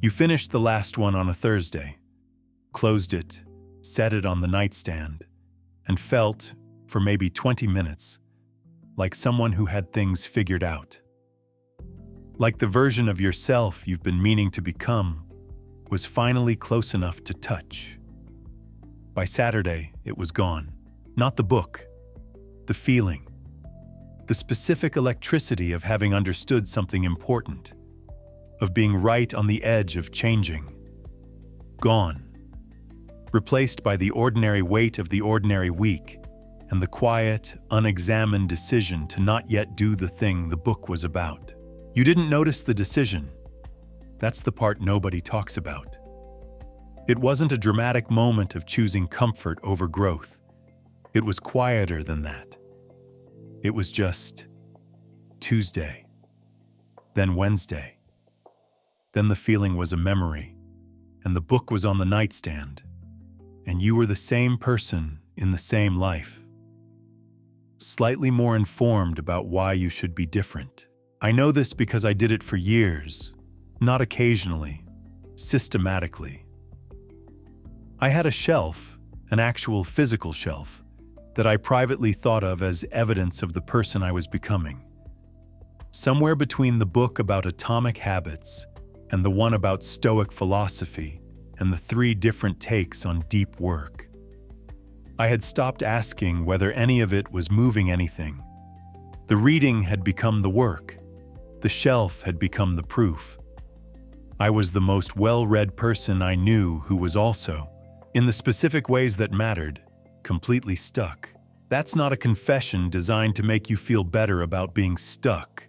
You finished the last one on a Thursday, closed it, set it on the nightstand, and felt, for maybe 20 minutes, like someone who had things figured out. Like the version of yourself you've been meaning to become was finally close enough to touch. By Saturday, it was gone. Not the book, the feeling, the specific electricity of having understood something important, of being right on the edge of changing. Gone. Replaced by the ordinary weight of the ordinary week and the quiet, unexamined decision to not yet do the thing the book was about. You didn't notice the decision. That's the part nobody talks about. It wasn't a dramatic moment of choosing comfort over growth. It was quieter than that. It was just Tuesday, then Wednesday. Then the feeling was a memory, and the book was on the nightstand, and you were the same person in the same life. Slightly more informed about why you should be different. I know this because I did it for years, not occasionally, systematically. I had a shelf, an actual physical shelf, that I privately thought of as evidence of the person I was becoming. Somewhere between the book about atomic habits and the one about Stoic philosophy and the 3 different takes on deep work. I had stopped asking whether any of it was moving anything. The reading had become the work. The shelf had become the proof. I was the most well-read person I knew who was also, in the specific ways that mattered, completely stuck. That's not a confession designed to make you feel better about being stuck.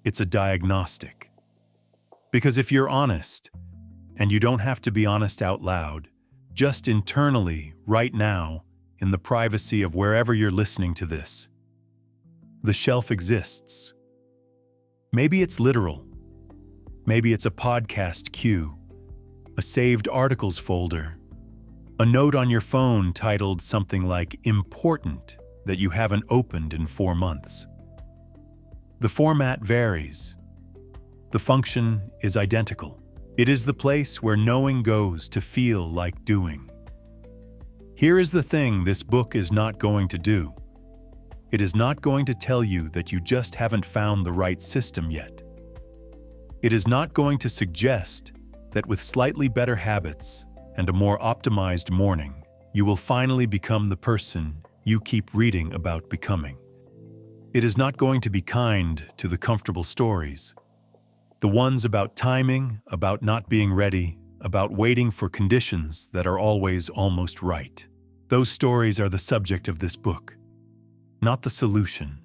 It's a diagnostic. Because if you're honest, and you don't have to be honest out loud, just internally, right now, in the privacy of wherever you're listening to this, the shelf exists. Maybe it's literal. Maybe it's a podcast queue, a saved articles folder, a note on your phone titled something like important that you haven't opened in 4 months. The format varies. The function is identical. It is the place where knowing goes to feel like doing. Here is the thing this book is not going to do. It is not going to tell you that you just haven't found the right system yet. It is not going to suggest that with slightly better habits and a more optimized morning, you will finally become the person you keep reading about becoming. It is not going to be kind to the comfortable stories. The ones about timing, about not being ready, about waiting for conditions that are always almost right. Those stories are the subject of this book. Not the solution,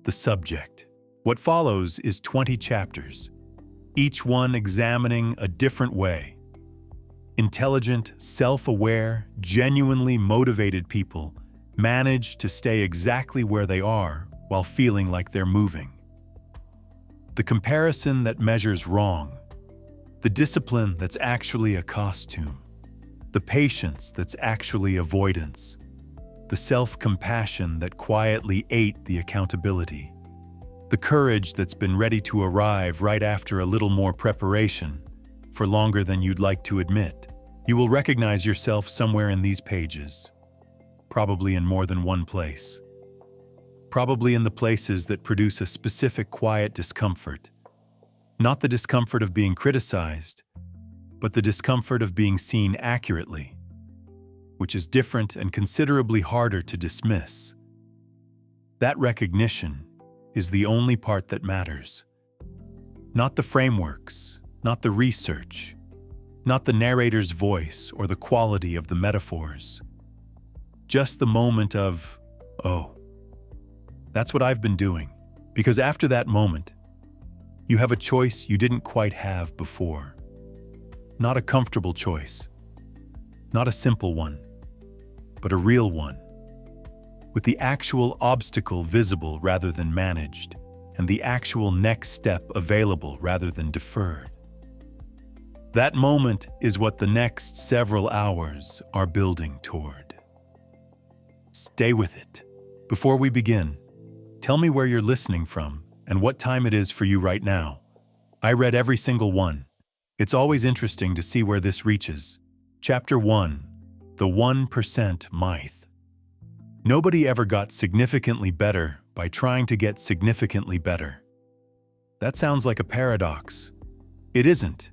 the subject. What follows is 20 chapters, each one examining a different way. Intelligent, self-aware, genuinely motivated people manage to stay exactly where they are while feeling like they're moving. The comparison that measures wrong, the discipline that's actually a costume, the patience that's actually avoidance, the self-compassion that quietly ate the accountability, the courage that's been ready to arrive right after a little more preparation, for longer than you'd like to admit. You will recognize yourself somewhere in these pages, probably in more than one place. Probably in the places that produce a specific quiet discomfort. Not the discomfort of being criticized, but the discomfort of being seen accurately, which is different and considerably harder to dismiss. That recognition is the only part that matters. Not the frameworks, not the research, not the narrator's voice or the quality of the metaphors. Just the moment of, oh, that's what I've been doing. Because after that moment, you have a choice you didn't quite have before. Not a comfortable choice, not a simple one, but a real one, with the actual obstacle visible rather than managed, and the actual next step available rather than deferred. That moment is what the next several hours are building toward. Stay with it. Before we begin, tell me where you're listening from and what time it is for you right now. I read every single one. It's always interesting to see where this reaches. Chapter 1. The 1% Myth. Nobody ever got significantly better by trying to get significantly better. That sounds like a paradox. It isn't.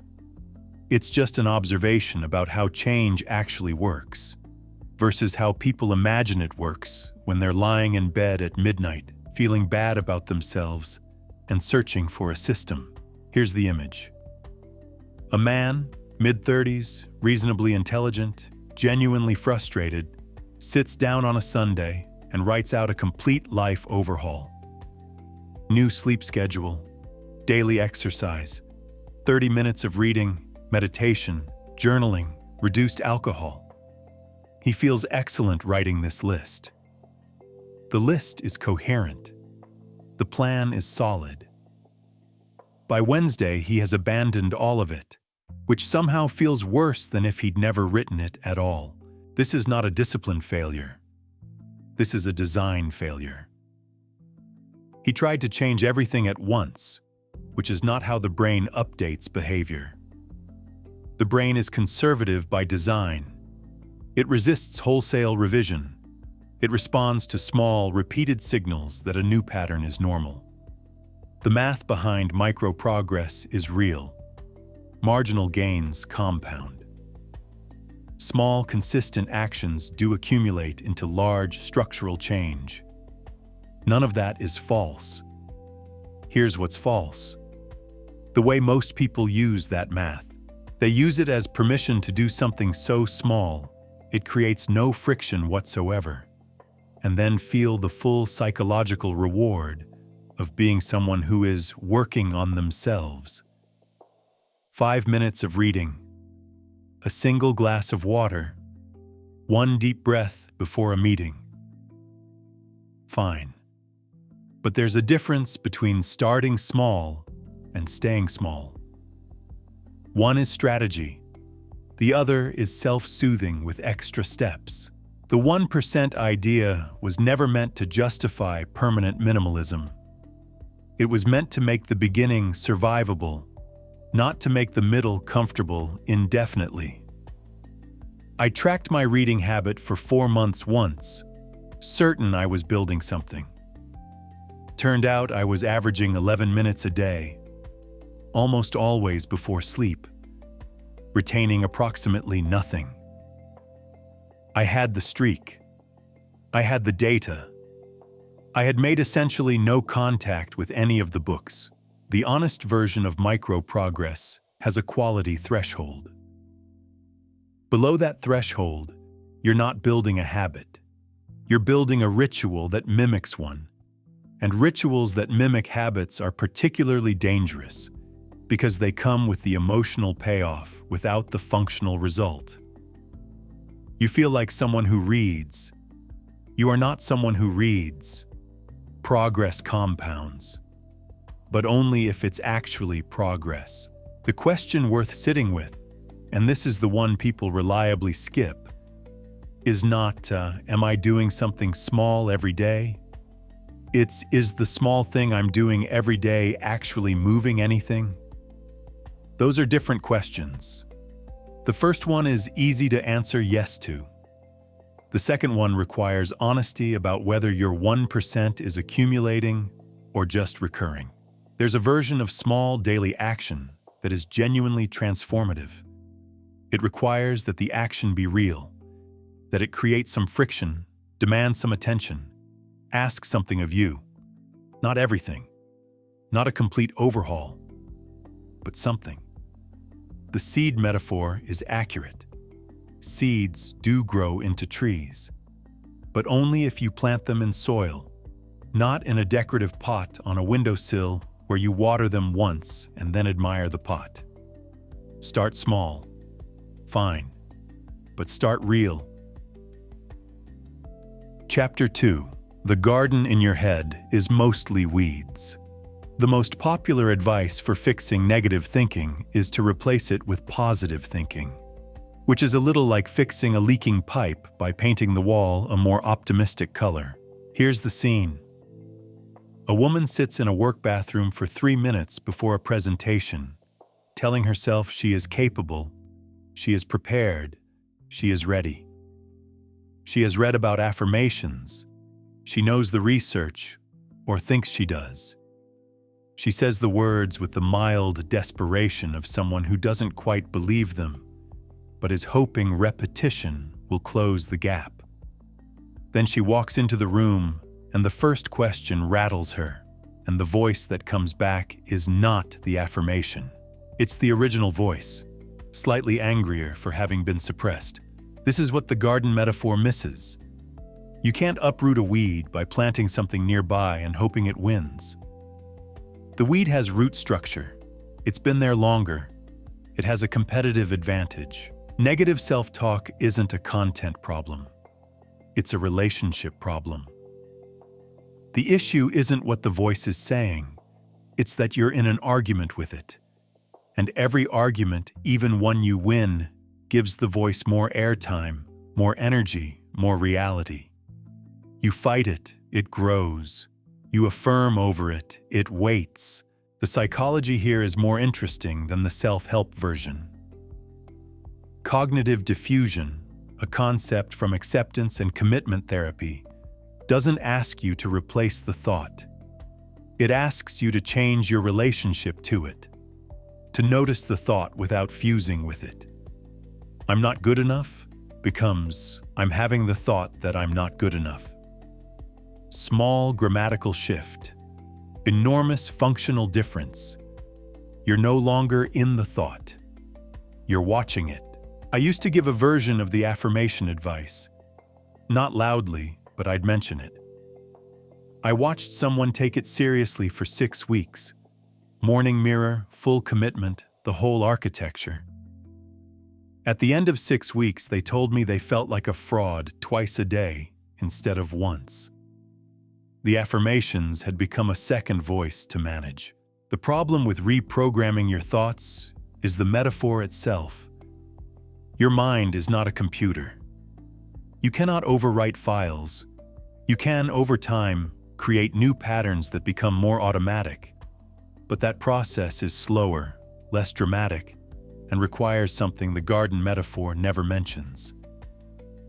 It's just an observation about how change actually works, versus how people imagine it works when they're lying in bed at midnight, feeling bad about themselves and searching for a system. Here's the image. A man, mid-30s, reasonably intelligent, genuinely frustrated, sits down on a Sunday and writes out a complete life overhaul. New sleep schedule, daily exercise, 30 minutes of reading, meditation, journaling, reduced alcohol. He feels excellent writing this list. The list is coherent. The plan is solid. By Wednesday, he has abandoned all of it, which somehow feels worse than if he'd never written it at all. This is not a discipline failure. This is a design failure. He tried to change everything at once, which is not how the brain updates behavior. The brain is conservative by design. It resists wholesale revision. It responds to small, repeated signals that a new pattern is normal. The math behind micro-progress is real. Marginal gains compound. Small, consistent actions do accumulate into large, structural change. None of that is false. Here's what's false. The way most people use that math. They use it as permission to do something so small, it creates no friction whatsoever, and then feel the full psychological reward of being someone who is working on themselves. 5 minutes of reading, a single glass of water, one deep breath before a meeting. Fine. But there's a difference between starting small and staying small. One is strategy. The other is self-soothing with extra steps. The 1% idea was never meant to justify permanent minimalism. It was meant to make the beginning survivable, not to make the middle comfortable indefinitely. I tracked my reading habit for 4 months once, certain I was building something. Turned out I was averaging 11 minutes a day, almost always before sleep, retaining approximately nothing. I had the streak. I had the data. I had made essentially no contact with any of the books. The honest version of micro-progress has a quality threshold. Below that threshold, you're not building a habit. You're building a ritual that mimics one. And rituals that mimic habits are particularly dangerous because they come with the emotional payoff without the functional result. You feel like someone who reads. You are not someone who reads. Progress compounds, but only if it's actually progress. The question worth sitting with, and this is the one people reliably skip, is not, am I doing something small every day? It's, is the small thing I'm doing every day actually moving anything? Those are different questions. The first one is easy to answer yes to. The second one requires honesty about whether your 1% is accumulating or just recurring. There's a version of small daily action that is genuinely transformative. It requires that the action be real, that it creates some friction, demand some attention, ask something of you. Not everything, not a complete overhaul, but something. The seed metaphor is accurate. Seeds do grow into trees, but only if you plant them in soil, not in a decorative pot on a windowsill where you water them once and then admire the pot. Start small. Fine. But start real. Chapter 2. The garden in your head is mostly weeds. The most popular advice for fixing negative thinking is to replace it with positive thinking, which is a little like fixing a leaking pipe by painting the wall a more optimistic color. Here's the scene. A woman sits in a work bathroom for 3 minutes before a presentation, telling herself she is capable, she is prepared, she is ready. She has read about affirmations. She knows the research, or thinks she does. She says the words with the mild desperation of someone who doesn't quite believe them, but is hoping repetition will close the gap. Then she walks into the room, and the first question rattles her, and the voice that comes back is not the affirmation. It's the original voice, slightly angrier for having been suppressed. This is what the garden metaphor misses. You can't uproot a weed by planting something nearby and hoping it wins. The weed has root structure. It's been there longer. It has a competitive advantage. Negative self-talk isn't a content problem. It's a relationship problem. The issue isn't what the voice is saying. It's that you're in an argument with it. And every argument, even one you win, gives the voice more airtime, more energy, more reality. You fight it, it grows. You affirm over it, it waits. The psychology here is more interesting than the self-help version. Cognitive diffusion, a concept from acceptance and commitment therapy, doesn't ask you to replace the thought. It asks you to change your relationship to it, to notice the thought without fusing with it. I'm not good enough becomes I'm having the thought that I'm not good enough. Small grammatical shift, enormous functional difference. You're no longer in the thought. You're watching it. I used to give a version of the affirmation advice. Not loudly, but I'd mention it. I watched someone take it seriously for 6 weeks. Morning mirror, full commitment, the whole architecture. At the end of 6 weeks, they told me they felt like a fraud twice a day instead of once. The affirmations had become a second voice to manage. The problem with reprogramming your thoughts is the metaphor itself. Your mind is not a computer. You cannot overwrite files. You can, over time, create new patterns that become more automatic. But that process is slower, less dramatic, and requires something the garden metaphor never mentions.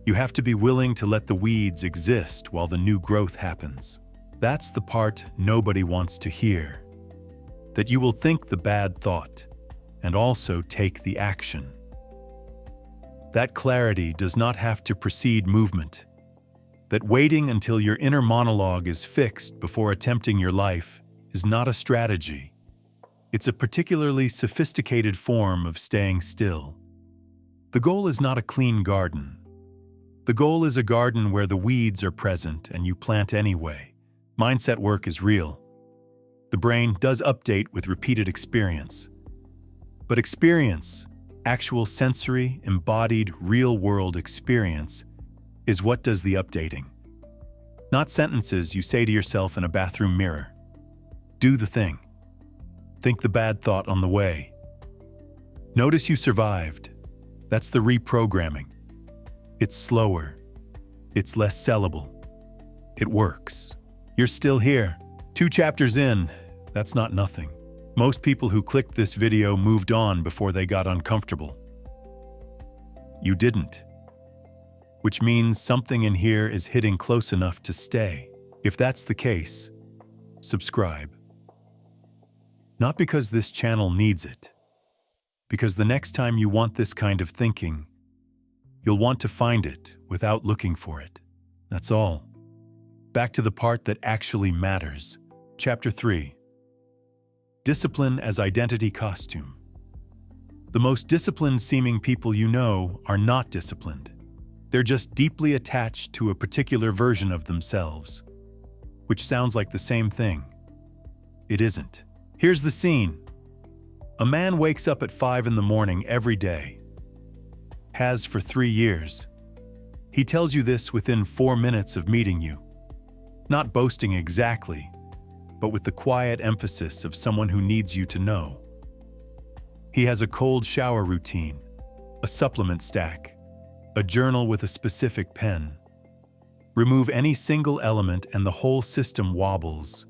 You have to be willing to let the weeds exist while the new growth happens. That's the part nobody wants to hear. That you will think the bad thought and also take the action. That clarity does not have to precede movement. That waiting until your inner monologue is fixed before attempting your life is not a strategy. It's a particularly sophisticated form of staying still. The goal is not a clean garden. The goal is a garden where the weeds are present and you plant anyway. Mindset work is real. The brain does update with repeated experience. But experience, actual sensory, embodied, real-world experience, is what does the updating. Not sentences you say to yourself in a bathroom mirror. Do the thing. Think the bad thought on the way. Notice you survived. That's the reprogramming. It's slower. It's less sellable. It works. You're still here. 2 chapters in, that's not nothing. Most people who clicked this video moved on before they got uncomfortable. You didn't. Which means something in here is hitting close enough to stay. If that's the case, subscribe. Not because this channel needs it, because the next time you want this kind of thinking, you'll want to find it without looking for it. That's all. Back to the part that actually matters. Chapter 3. Discipline as identity costume. The most disciplined-seeming people you know are not disciplined. They're just deeply attached to a particular version of themselves, which sounds like the same thing. It isn't. Here's the scene. A man wakes up at 5 in the morning every day. Has for 3 years. He tells you this within 4 minutes of meeting you. Not boasting exactly, but with the quiet emphasis of someone who needs you to know. He has a cold shower routine, a supplement stack, a journal with a specific pen. Remove any single element and the whole system wobbles,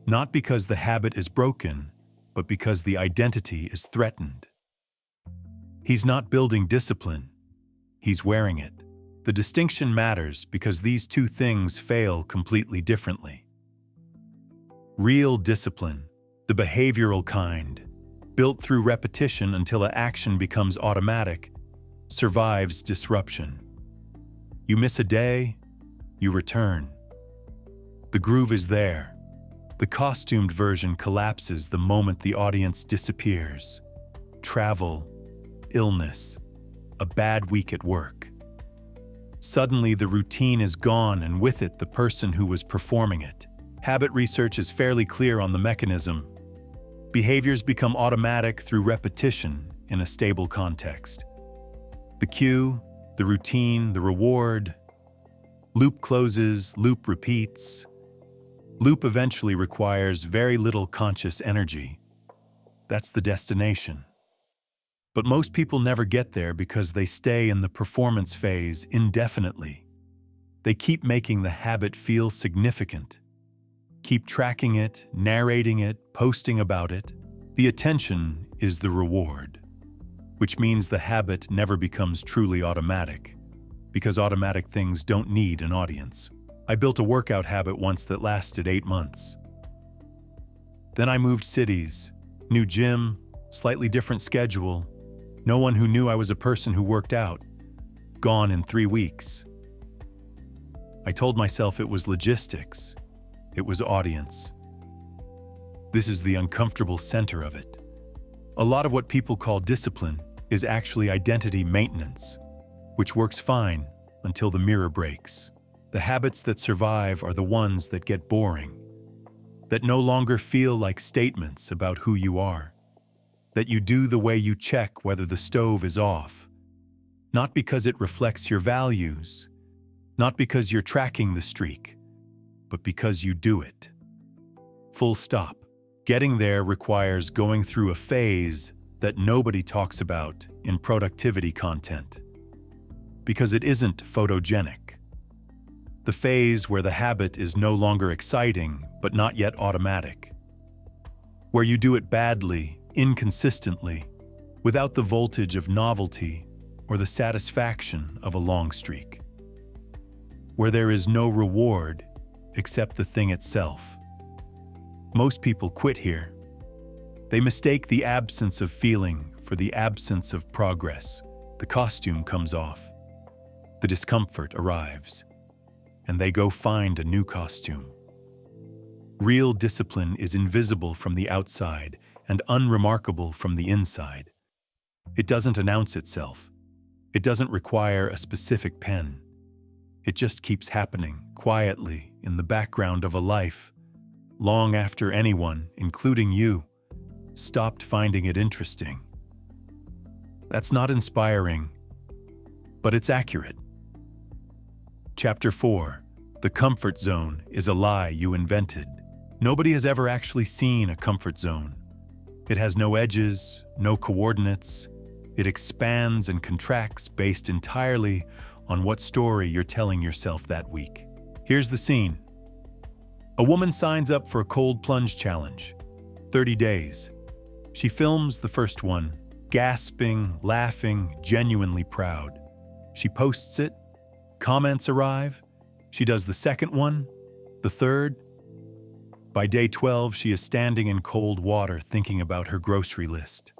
not because the habit is broken, but because the identity is threatened. He's not building discipline, he's wearing it. The distinction matters because these two things fail completely differently. Real discipline, the behavioral kind, built through repetition until an action becomes automatic, survives disruption. You miss a day, you return. The groove is there. The costumed version collapses the moment the audience disappears. Travel, illness, a bad week at work. Suddenly, the routine is gone, and with it, the person who was performing it. Habit research is fairly clear on the mechanism. Behaviors become automatic through repetition in a stable context. The cue, the routine, the reward. Loop closes, loop repeats. Loop eventually requires very little conscious energy. That's the destination. But most people never get there because they stay in the performance phase indefinitely. They keep making the habit feel significant. Keep tracking it, narrating it, posting about it. The attention is the reward, which means the habit never becomes truly automatic, because automatic things don't need an audience. I built a workout habit once that lasted 8 months. Then I moved cities, new gym, slightly different schedule. No one who knew I was a person who worked out. Gone in 3 weeks. I told myself it was logistics. It was audience. This is the uncomfortable center of it. A lot of what people call discipline is actually identity maintenance, which works fine until the mirror breaks. The habits that survive are the ones that get boring, that no longer feel like statements about who you are, that you do the way you check whether the stove is off, not because it reflects your values, not because you're tracking the streak, but because you do it. Full stop. Getting there requires going through a phase that nobody talks about in productivity content, because it isn't photogenic. The phase where the habit is no longer exciting, but not yet automatic. Where you do it badly, inconsistently, without the voltage of novelty or the satisfaction of a long streak. Where there is no reward except the thing itself. Most people quit here. They mistake the absence of feeling for the absence of progress. The costume comes off. The discomfort arrives. And they go find a new costume. Real discipline is invisible from the outside and unremarkable from the inside. It doesn't announce itself. It doesn't require a specific pen. It just keeps happening quietly in the background of a life, long after anyone, including you, stopped finding it interesting. That's not inspiring, but it's accurate. Chapter 4. The comfort zone is a lie you invented. Nobody has ever actually seen a comfort zone. It has no edges, no coordinates. It expands and contracts based entirely on what story you're telling yourself that week. Here's the scene. A woman signs up for a cold plunge challenge. 30 days. She films the first one, gasping, laughing, genuinely proud. She posts it. Comments arrive. She does the second one, the third. By day 12, she is standing in cold water thinking about her grocery list.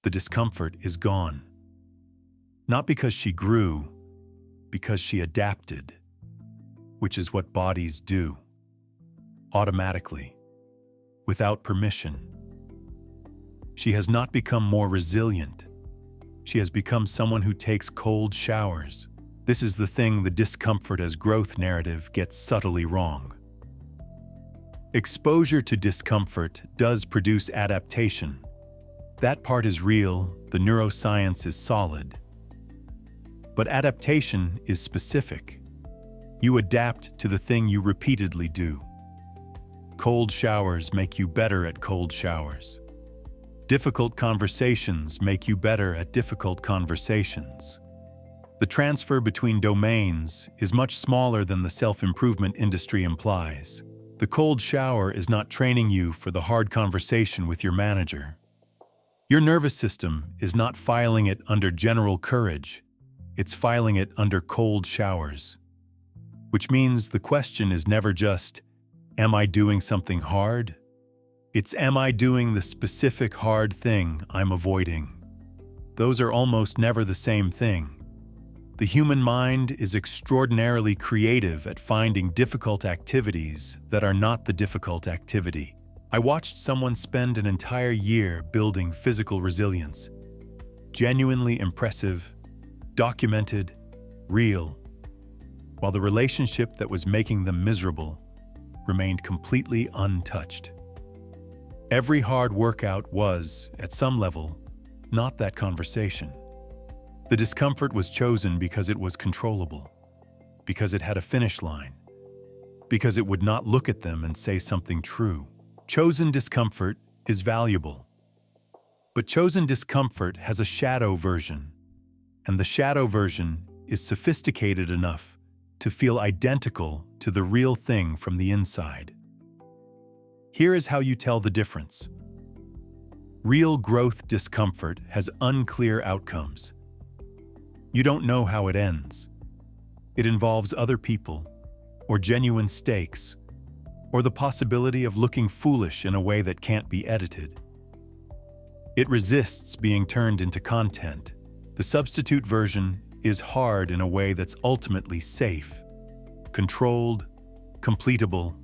The discomfort is gone. Not because she grew, because she adapted, which is what bodies do. Automatically, without permission. She has not become more resilient. She has become someone who takes cold showers. This is the thing the discomfort as growth narrative gets subtly wrong. Exposure to discomfort does produce adaptation. That part is real, the neuroscience is solid. But adaptation is specific. You adapt to the thing you repeatedly do. Cold showers make you better at cold showers. Difficult conversations make you better at difficult conversations. The transfer between domains is much smaller than the self-improvement industry implies. The cold shower is not training you for the hard conversation with your manager. Your nervous system is not filing it under general courage, it's filing it under cold showers. Which means the question is never just, am I doing something hard? It's, am I doing the specific hard thing I'm avoiding? Those are almost never the same thing. The human mind is extraordinarily creative at finding difficult activities that are not the difficult activity. I watched someone spend an entire year building physical resilience. Genuinely impressive, documented, real, while the relationship that was making them miserable remained completely untouched. Every hard workout was, at some level, not that conversation. The discomfort was chosen because it was controllable, because it had a finish line, because it would not look at them and say something true. Chosen discomfort is valuable. But chosen discomfort has a shadow version, and the shadow version is sophisticated enough to feel identical to the real thing from the inside. Here is how you tell the difference. Real growth discomfort has unclear outcomes. You don't know how it ends. It involves other people, or genuine stakes, or the possibility of looking foolish in a way that can't be edited. It resists being turned into content. The substitute version is hard in a way that's ultimately safe, controlled, completable,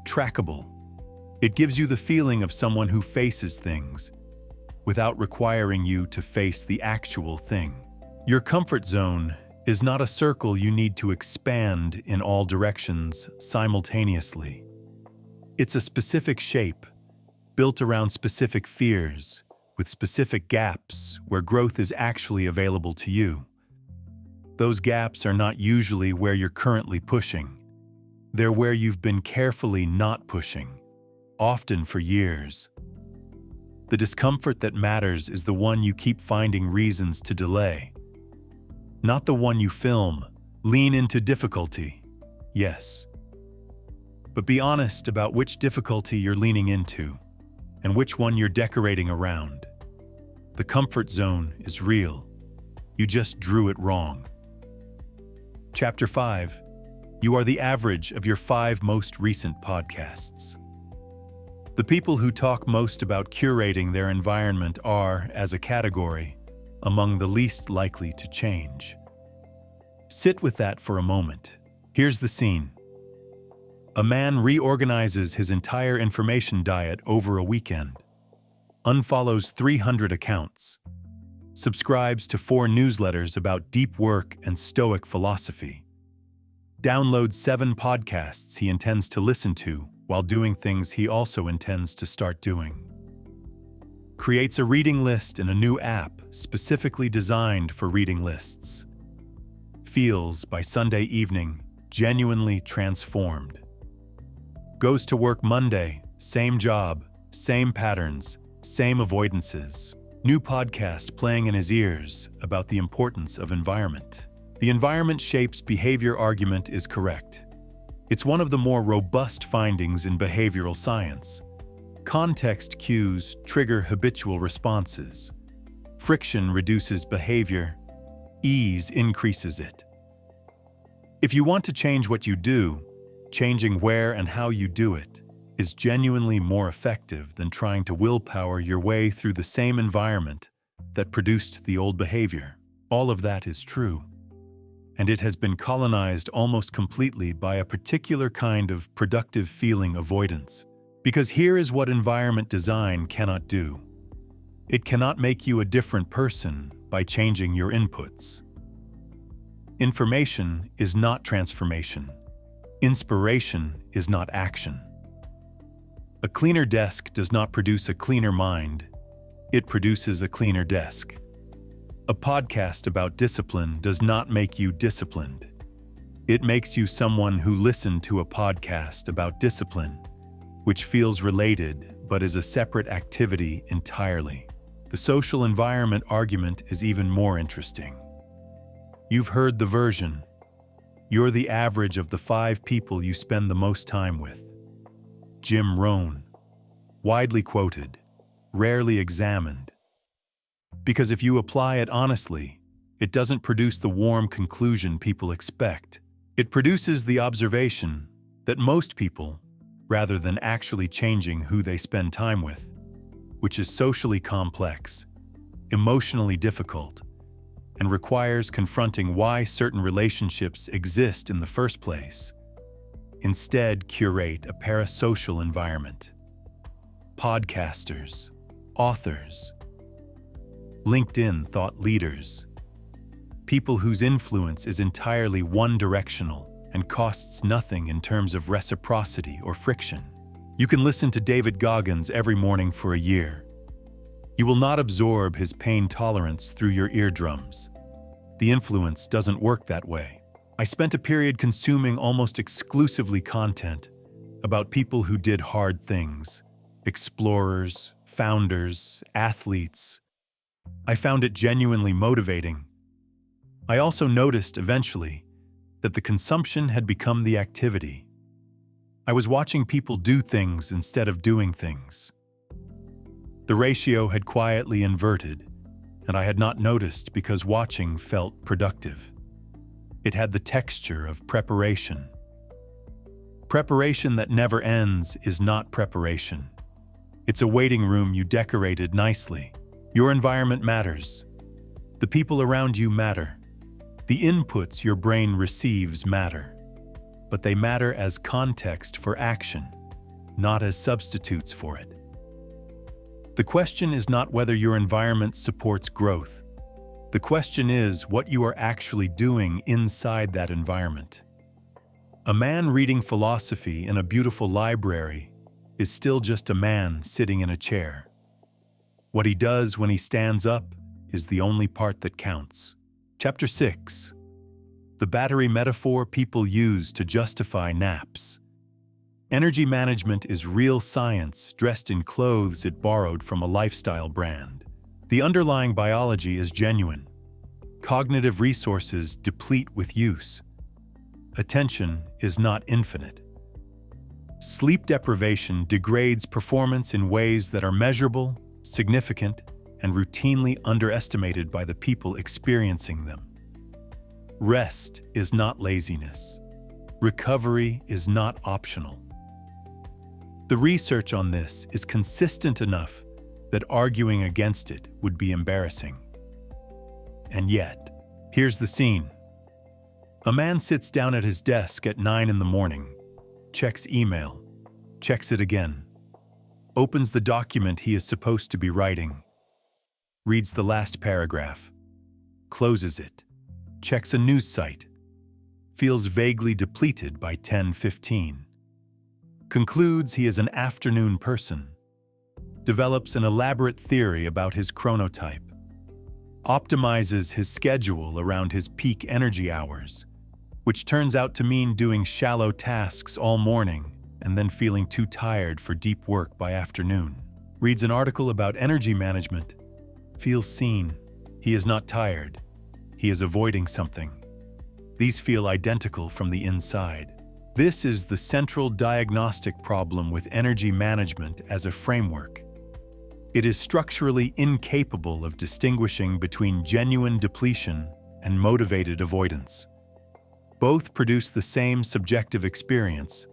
trackable. It gives you the feeling of someone who faces things without requiring you to face the actual thing. Your comfort zone is not a circle you need to expand in all directions simultaneously. It's a specific shape, built around specific fears, with specific gaps where growth is actually available to you. Those gaps are not usually where you're currently pushing. They're where you've been carefully not pushing, often for years. The discomfort that matters is the one you keep finding reasons to delay. Not the one you film, lean into difficulty, yes. But be honest about which difficulty you're leaning into and which one you're decorating around. The comfort zone is real. You just drew it wrong. Chapter 5. You are the average of your 5 most recent podcasts. The people who talk most about curating their environment are, as a category, among the least likely to change. Sit with that for a moment. Here's the scene. A man reorganizes his entire information diet over a weekend, unfollows 300 accounts, subscribes to 4 newsletters about deep work and Stoic philosophy, downloads 7 podcasts he intends to listen to while doing things he also intends to start doing, creates a reading list in a new app specifically designed for reading lists, feels, by Sunday evening, genuinely transformed, goes to work Monday, same job, same patterns, same avoidances, new podcast playing in his ears about the importance of environment. The environment shapes behavior argument is correct. It's one of the more robust findings in behavioral science. Context cues trigger habitual responses. Friction reduces behavior. Ease increases it. If you want to change what you do, changing where and how you do it is genuinely more effective than trying to willpower your way through the same environment that produced the old behavior. All of that is true. And it has been colonized almost completely by a particular kind of productive feeling avoidance. Because here is what environment design cannot do. It cannot make you a different person by changing your inputs. Information is not transformation. Inspiration is not action. A cleaner desk does not produce a cleaner mind. It produces a cleaner desk. A podcast about discipline does not make you disciplined. It makes you someone who listened to a podcast about discipline, which feels related but is a separate activity entirely. The social environment argument is even more interesting. You've heard the version. You're the average of the 5 people you spend the most time with. Jim Rohn, widely quoted, rarely examined. Because if you apply it honestly, it doesn't produce the warm conclusion people expect. It produces the observation that most people, rather than actually changing who they spend time with, which is socially complex, emotionally difficult, and requires confronting why certain relationships exist in the first place, instead curate a parasocial environment. Podcasters, authors, LinkedIn thought leaders, people whose influence is entirely one-directional and costs nothing in terms of reciprocity or friction. You can listen to David Goggins every morning for a year. You will not absorb his pain tolerance through your eardrums. The influence doesn't work that way. I spent a period consuming almost exclusively content about people who did hard things, explorers, founders, athletes. I found it genuinely motivating. I also noticed eventually that the consumption had become the activity. I was watching people do things instead of doing things. The ratio had quietly inverted, and I had not noticed because watching felt productive. It had the texture of preparation. Preparation that never ends is not preparation. It's a waiting room you decorated nicely. Your environment matters. The people around you matter. The inputs your brain receives matter. But they matter as context for action, not as substitutes for it. The question is not whether your environment supports growth. The question is what you are actually doing inside that environment. A man reading philosophy in a beautiful library is still just a man sitting in a chair. What he does when he stands up is the only part that counts. Chapter 6. The battery metaphor people use to justify naps. Energy management is real science dressed in clothes it borrowed from a lifestyle brand. The underlying biology is genuine. Cognitive resources deplete with use. Attention is not infinite. Sleep deprivation degrades performance in ways that are measurable, significant, and routinely underestimated by the people experiencing them. Rest is not laziness. Recovery is not optional. The research on this is consistent enough that arguing against it would be embarrassing. And yet, here's the scene. A man sits down at his desk at 9 in the morning, checks email, checks it again, opens the document he is supposed to be writing, reads the last paragraph, closes it, checks a news site, feels vaguely depleted by 10:15, concludes he is an afternoon person, develops an elaborate theory about his chronotype, optimizes his schedule around his peak energy hours, which turns out to mean doing shallow tasks all morning and then feeling too tired for deep work by afternoon, reads an article about energy management, feels seen. He is not tired. He is avoiding something. These feel identical from the inside. This is the central diagnostic problem with energy management as a framework. It is structurally incapable of distinguishing between genuine depletion and motivated avoidance. Both produce the same subjective experience: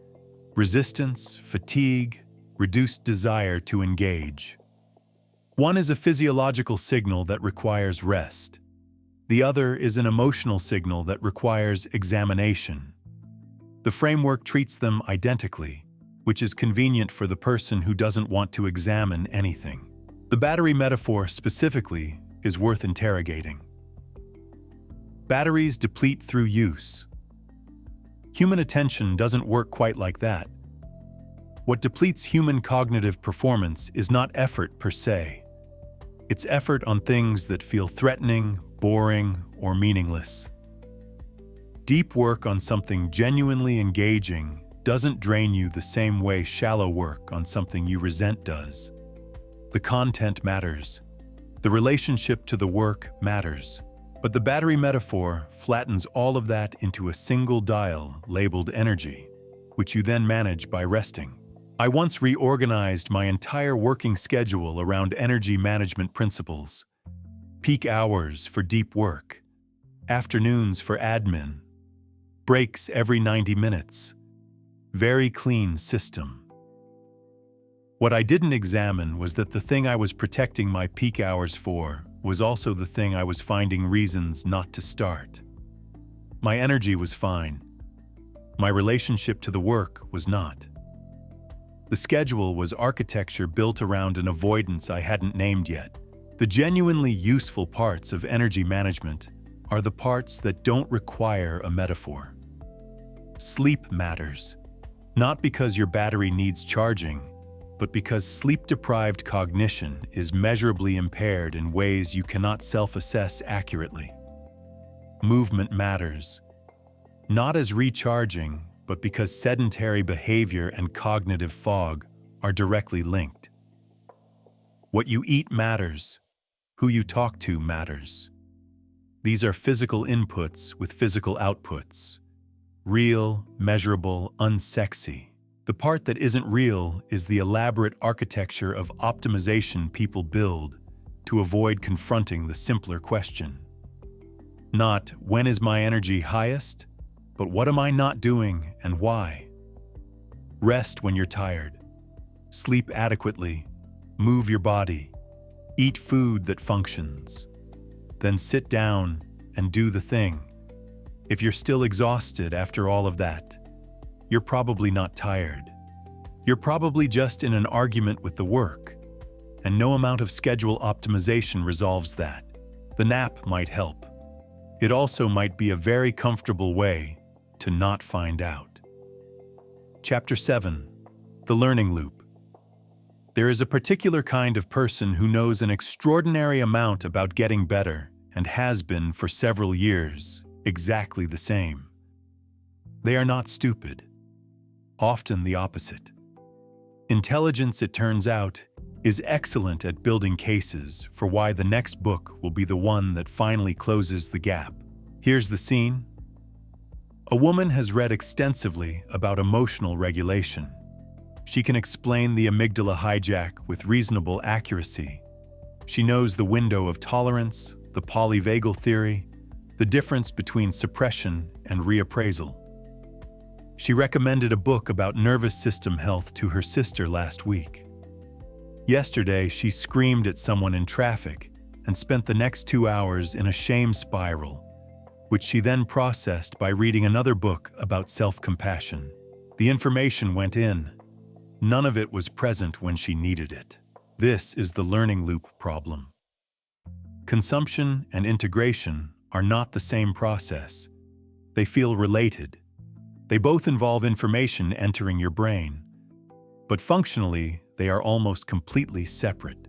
resistance, fatigue, reduced desire to engage. One is a physiological signal that requires rest. The other is an emotional signal that requires examination. The framework treats them identically, which is convenient for the person who doesn't want to examine anything. The battery metaphor specifically is worth interrogating. Batteries deplete through use. Human attention doesn't work quite like that. What depletes human cognitive performance is not effort per se. It's effort on things that feel threatening, boring, or meaningless. Deep work on something genuinely engaging doesn't drain you the same way shallow work on something you resent does. The content matters. The relationship to the work matters. But the battery metaphor flattens all of that into a single dial labeled energy, which you then manage by resting. I once reorganized my entire working schedule around energy management principles. Peak hours for deep work, afternoons for admin, breaks every 90 minutes. Very clean system. What I didn't examine was that the thing I was protecting my peak hours for was also the thing I was finding reasons not to start. My energy was fine. My relationship to the work was not. The schedule was architecture built around an avoidance I hadn't named yet. The genuinely useful parts of energy management are the parts that don't require a metaphor. Sleep matters, not because your battery needs charging, but because sleep-deprived cognition is measurably impaired in ways you cannot self-assess accurately. Movement matters, not as recharging, but because sedentary behavior and cognitive fog are directly linked. What you eat matters. Who you talk to matters. These are physical inputs with physical outputs. Real, measurable, unsexy. The part that isn't real is the elaborate architecture of optimization people build to avoid confronting the simpler question. Not, when is my energy highest? But what am I not doing and why? Rest when you're tired. Sleep adequately. Move your body. Eat food that functions. Then sit down and do the thing. If you're still exhausted after all of that, you're probably not tired. You're probably just in an argument with the work, and no amount of schedule optimization resolves that. The nap might help. It also might be a very comfortable way to not find out. Chapter 7. The Learning Loop. There is a particular kind of person who knows an extraordinary amount about getting better and has been for several years, exactly the same. They are not stupid. Often the opposite. Intelligence, it turns out, is excellent at building cases for why the next book will be the one that finally closes the gap. Here's the scene. A woman has read extensively about emotional regulation. She can explain the amygdala hijack with reasonable accuracy. She knows the window of tolerance, the polyvagal theory, the difference between suppression and reappraisal. She recommended a book about nervous system health to her sister last week. Yesterday, she screamed at someone in traffic and spent the next 2 hours in a shame spiral, which she then processed by reading another book about self-compassion. The information went in. None of it was present when she needed it. This is the learning loop problem. Consumption and integration are not the same process. They feel related. They both involve information entering your brain, but functionally, they are almost completely separate.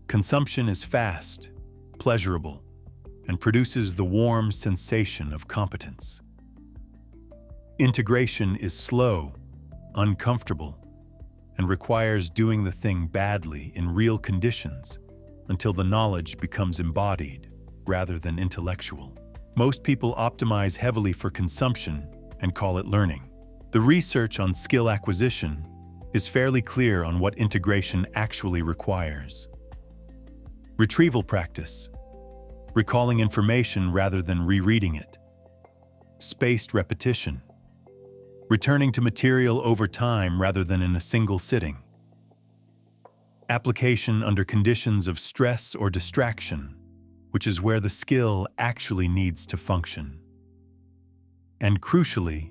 Consumption is fast, pleasurable, and produces the warm sensation of competence. Integration is slow, uncomfortable, and requires doing the thing badly in real conditions until the knowledge becomes embodied rather than intellectual. Most people optimize heavily for consumption and call it learning. The research on skill acquisition is fairly clear on what integration actually requires. Retrieval practice, recalling information rather than rereading it. Spaced repetition, returning to material over time rather than in a single sitting. Application under conditions of stress or distraction, which is where the skill actually needs to function. And crucially,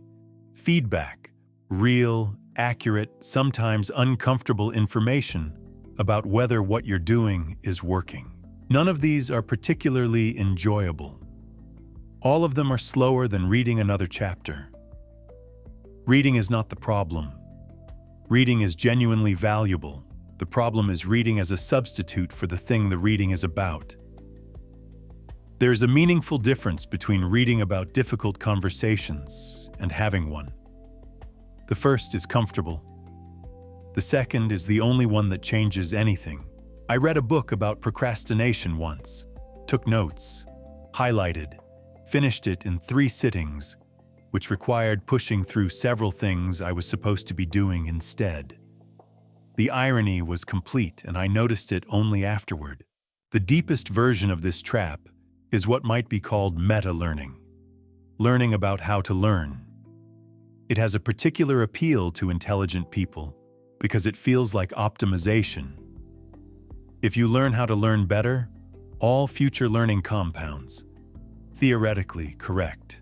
feedback, real, accurate, sometimes uncomfortable information about whether what you're doing is working. None of these are particularly enjoyable. All of them are slower than reading another chapter. Reading is not the problem. Reading is genuinely valuable. The problem is reading as a substitute for the thing the reading is about. There's a meaningful difference between reading about difficult conversations and having one. The first is comfortable. The second is the only one that changes anything. I read a book about procrastination once, took notes, highlighted, finished it in 3 sittings, which required pushing through several things I was supposed to be doing instead. The irony was complete, and I noticed it only afterward. The deepest version of this trap is what might be called meta-learning, learning about how to learn. It has a particular appeal to intelligent people because it feels like optimization. If you learn how to learn better, all future learning compounds. Theoretically correct.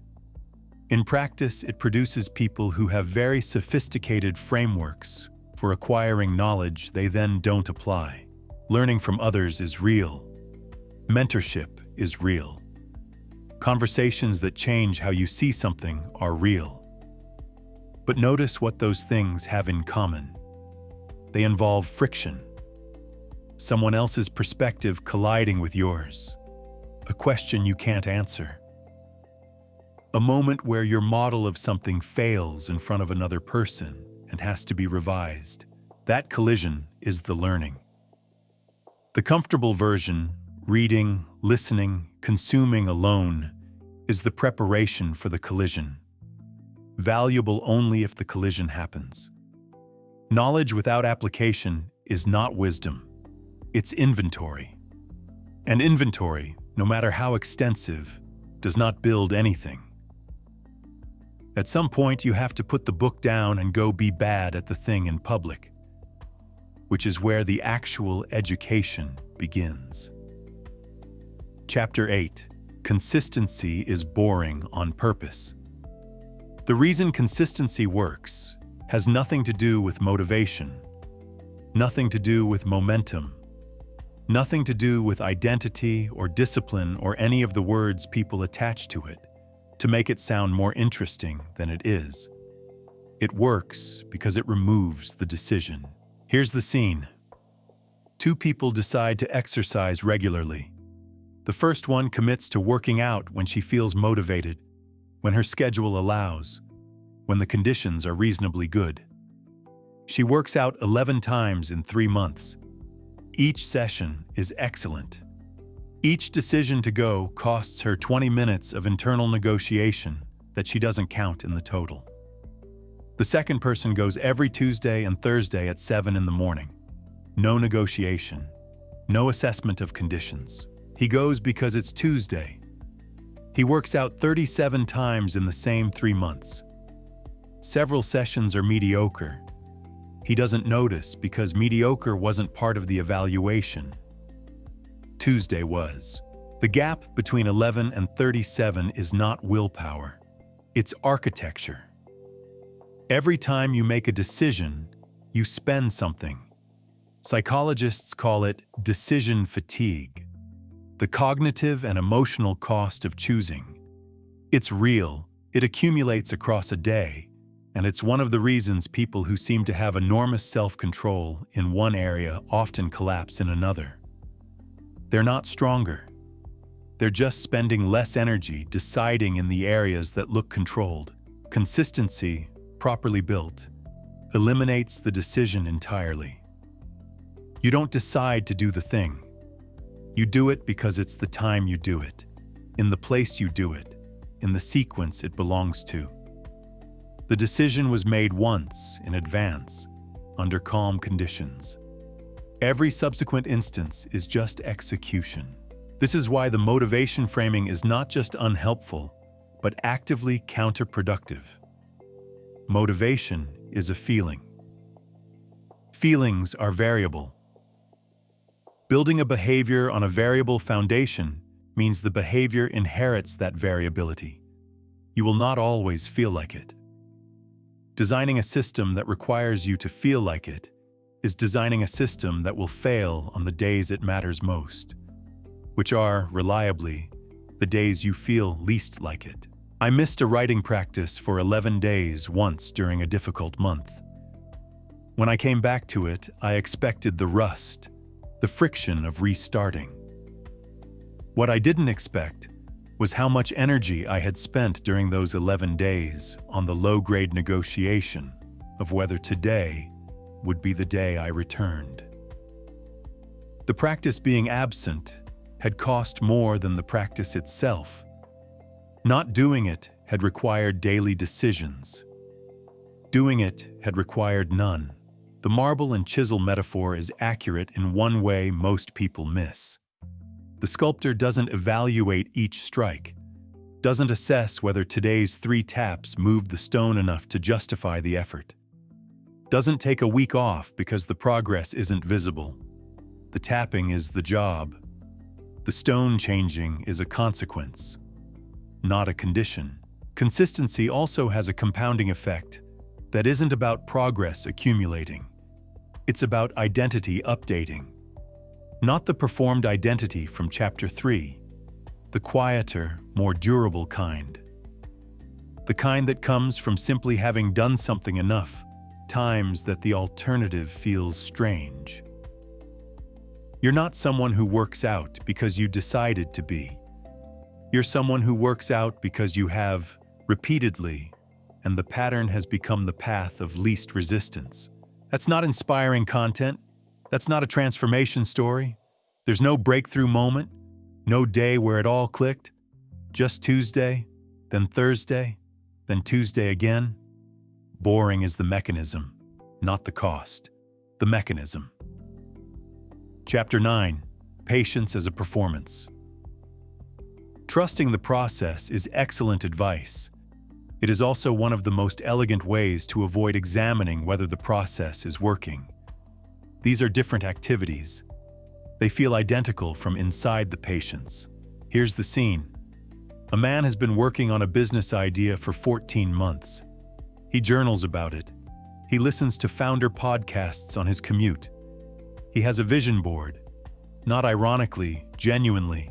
In practice, it produces people who have very sophisticated frameworks for acquiring knowledge they then don't apply. Learning from others is real. Mentorship is real. Conversations that change how you see something are real. But notice what those things have in common. They involve friction. Someone else's perspective colliding with yours. A question you can't answer. A moment where your model of something fails in front of another person and has to be revised. That collision is the learning. The comfortable version, reading, listening, consuming alone, is the preparation for the collision. Valuable only if the collision happens. Knowledge without application is not wisdom. It's inventory. And inventory, no matter how extensive, does not build anything. At some point, you have to put the book down and go be bad at the thing in public, which is where the actual education begins. Chapter 8. Consistency is boring on purpose. The reason consistency works has nothing to do with motivation, nothing to do with momentum, nothing to do with identity or discipline or any of the words people attach to it to make it sound more interesting than it is. It works because it removes the decision. Here's the scene. Two people decide to exercise regularly. The first one commits to working out when she feels motivated, when her schedule allows, when the conditions are reasonably good. She works out 11 times in 3 months. Each session is excellent. Each decision to go costs her 20 minutes of internal negotiation that she doesn't count in the total. The second person goes every Tuesday and Thursday at 7 in the morning. No negotiation, no assessment of conditions. He goes because it's Tuesday. He works out 37 times in the same 3 months. Several sessions are mediocre. He doesn't notice because mediocre wasn't part of the evaluation. Tuesday was. The gap between 11 and 37 is not willpower. It's architecture. Every time you make a decision, you spend something. Psychologists call it decision fatigue, the cognitive and emotional cost of choosing. It's real, it accumulates across a day, and it's one of the reasons people who seem to have enormous self-control in one area often collapse in another. They're not stronger. They're just spending less energy deciding in the areas that look controlled. Consistency, properly built, eliminates the decision entirely. You don't decide to do the thing. You do it because it's the time you do it, in the place you do it, in the sequence it belongs to. The decision was made once, in advance, under calm conditions. Every subsequent instance is just execution. This is why the motivation framing is not just unhelpful, but actively counterproductive. Motivation is a feeling. Feelings are variable. Building a behavior on a variable foundation means the behavior inherits that variability. You will not always feel like it. Designing a system that requires you to feel like it is designing a system that will fail on the days it matters most, which are, reliably, the days you feel least like it. I missed a writing practice for 11 days once during a difficult month. When I came back to it, I expected the rust, the friction of restarting. What I didn't expect was how much energy I had spent during those 11 days on the low-grade negotiation of whether today would be the day I returned. The practice being absent had cost more than the practice itself. Not doing it had required daily decisions. Doing it had required none. The marble and chisel metaphor is accurate in one way most people miss. The sculptor doesn't evaluate each strike, doesn't assess whether today's 3 taps moved the stone enough to justify the effort. Doesn't take a week off because the progress isn't visible. The tapping is the job. The stone changing is a consequence, not a condition. Consistency also has a compounding effect that isn't about progress accumulating. It's about identity updating. Not the performed identity from Chapter 3, the quieter, more durable kind. The kind that comes from simply having done something enough times that the alternative feels strange. You're not someone who works out because you decided to be. You're someone who works out because you have, repeatedly, and the pattern has become the path of least resistance. That's not inspiring content. That's not a transformation story. There's no breakthrough moment, no day where it all clicked. Just Tuesday, then Thursday, then Tuesday again. Boring is the mechanism, not the cost. The mechanism. Chapter 9. Patience as a Performance. Trusting the process is excellent advice. It is also one of the most elegant ways to avoid examining whether the process is working. These are different activities. They feel identical from inside the patience. Here's the scene. A man has been working on a business idea for 14 months. He journals about it. He listens to founder podcasts on his commute. He has a vision board, not ironically, genuinely.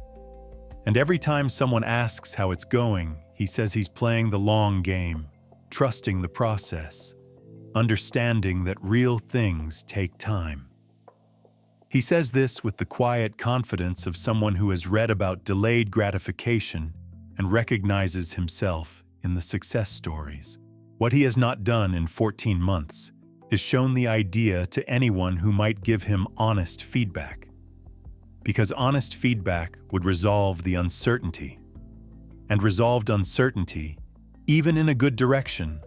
And every time someone asks how it's going, he says he's playing the long game, trusting the process, understanding that real things take time. He says this with the quiet confidence of someone who has read about delayed gratification and recognizes himself in the success stories. What he has not done in 14 months is shown the idea to anyone who might give him honest feedback. Because honest feedback would resolve the uncertainty. And resolved uncertainty, even in a good direction,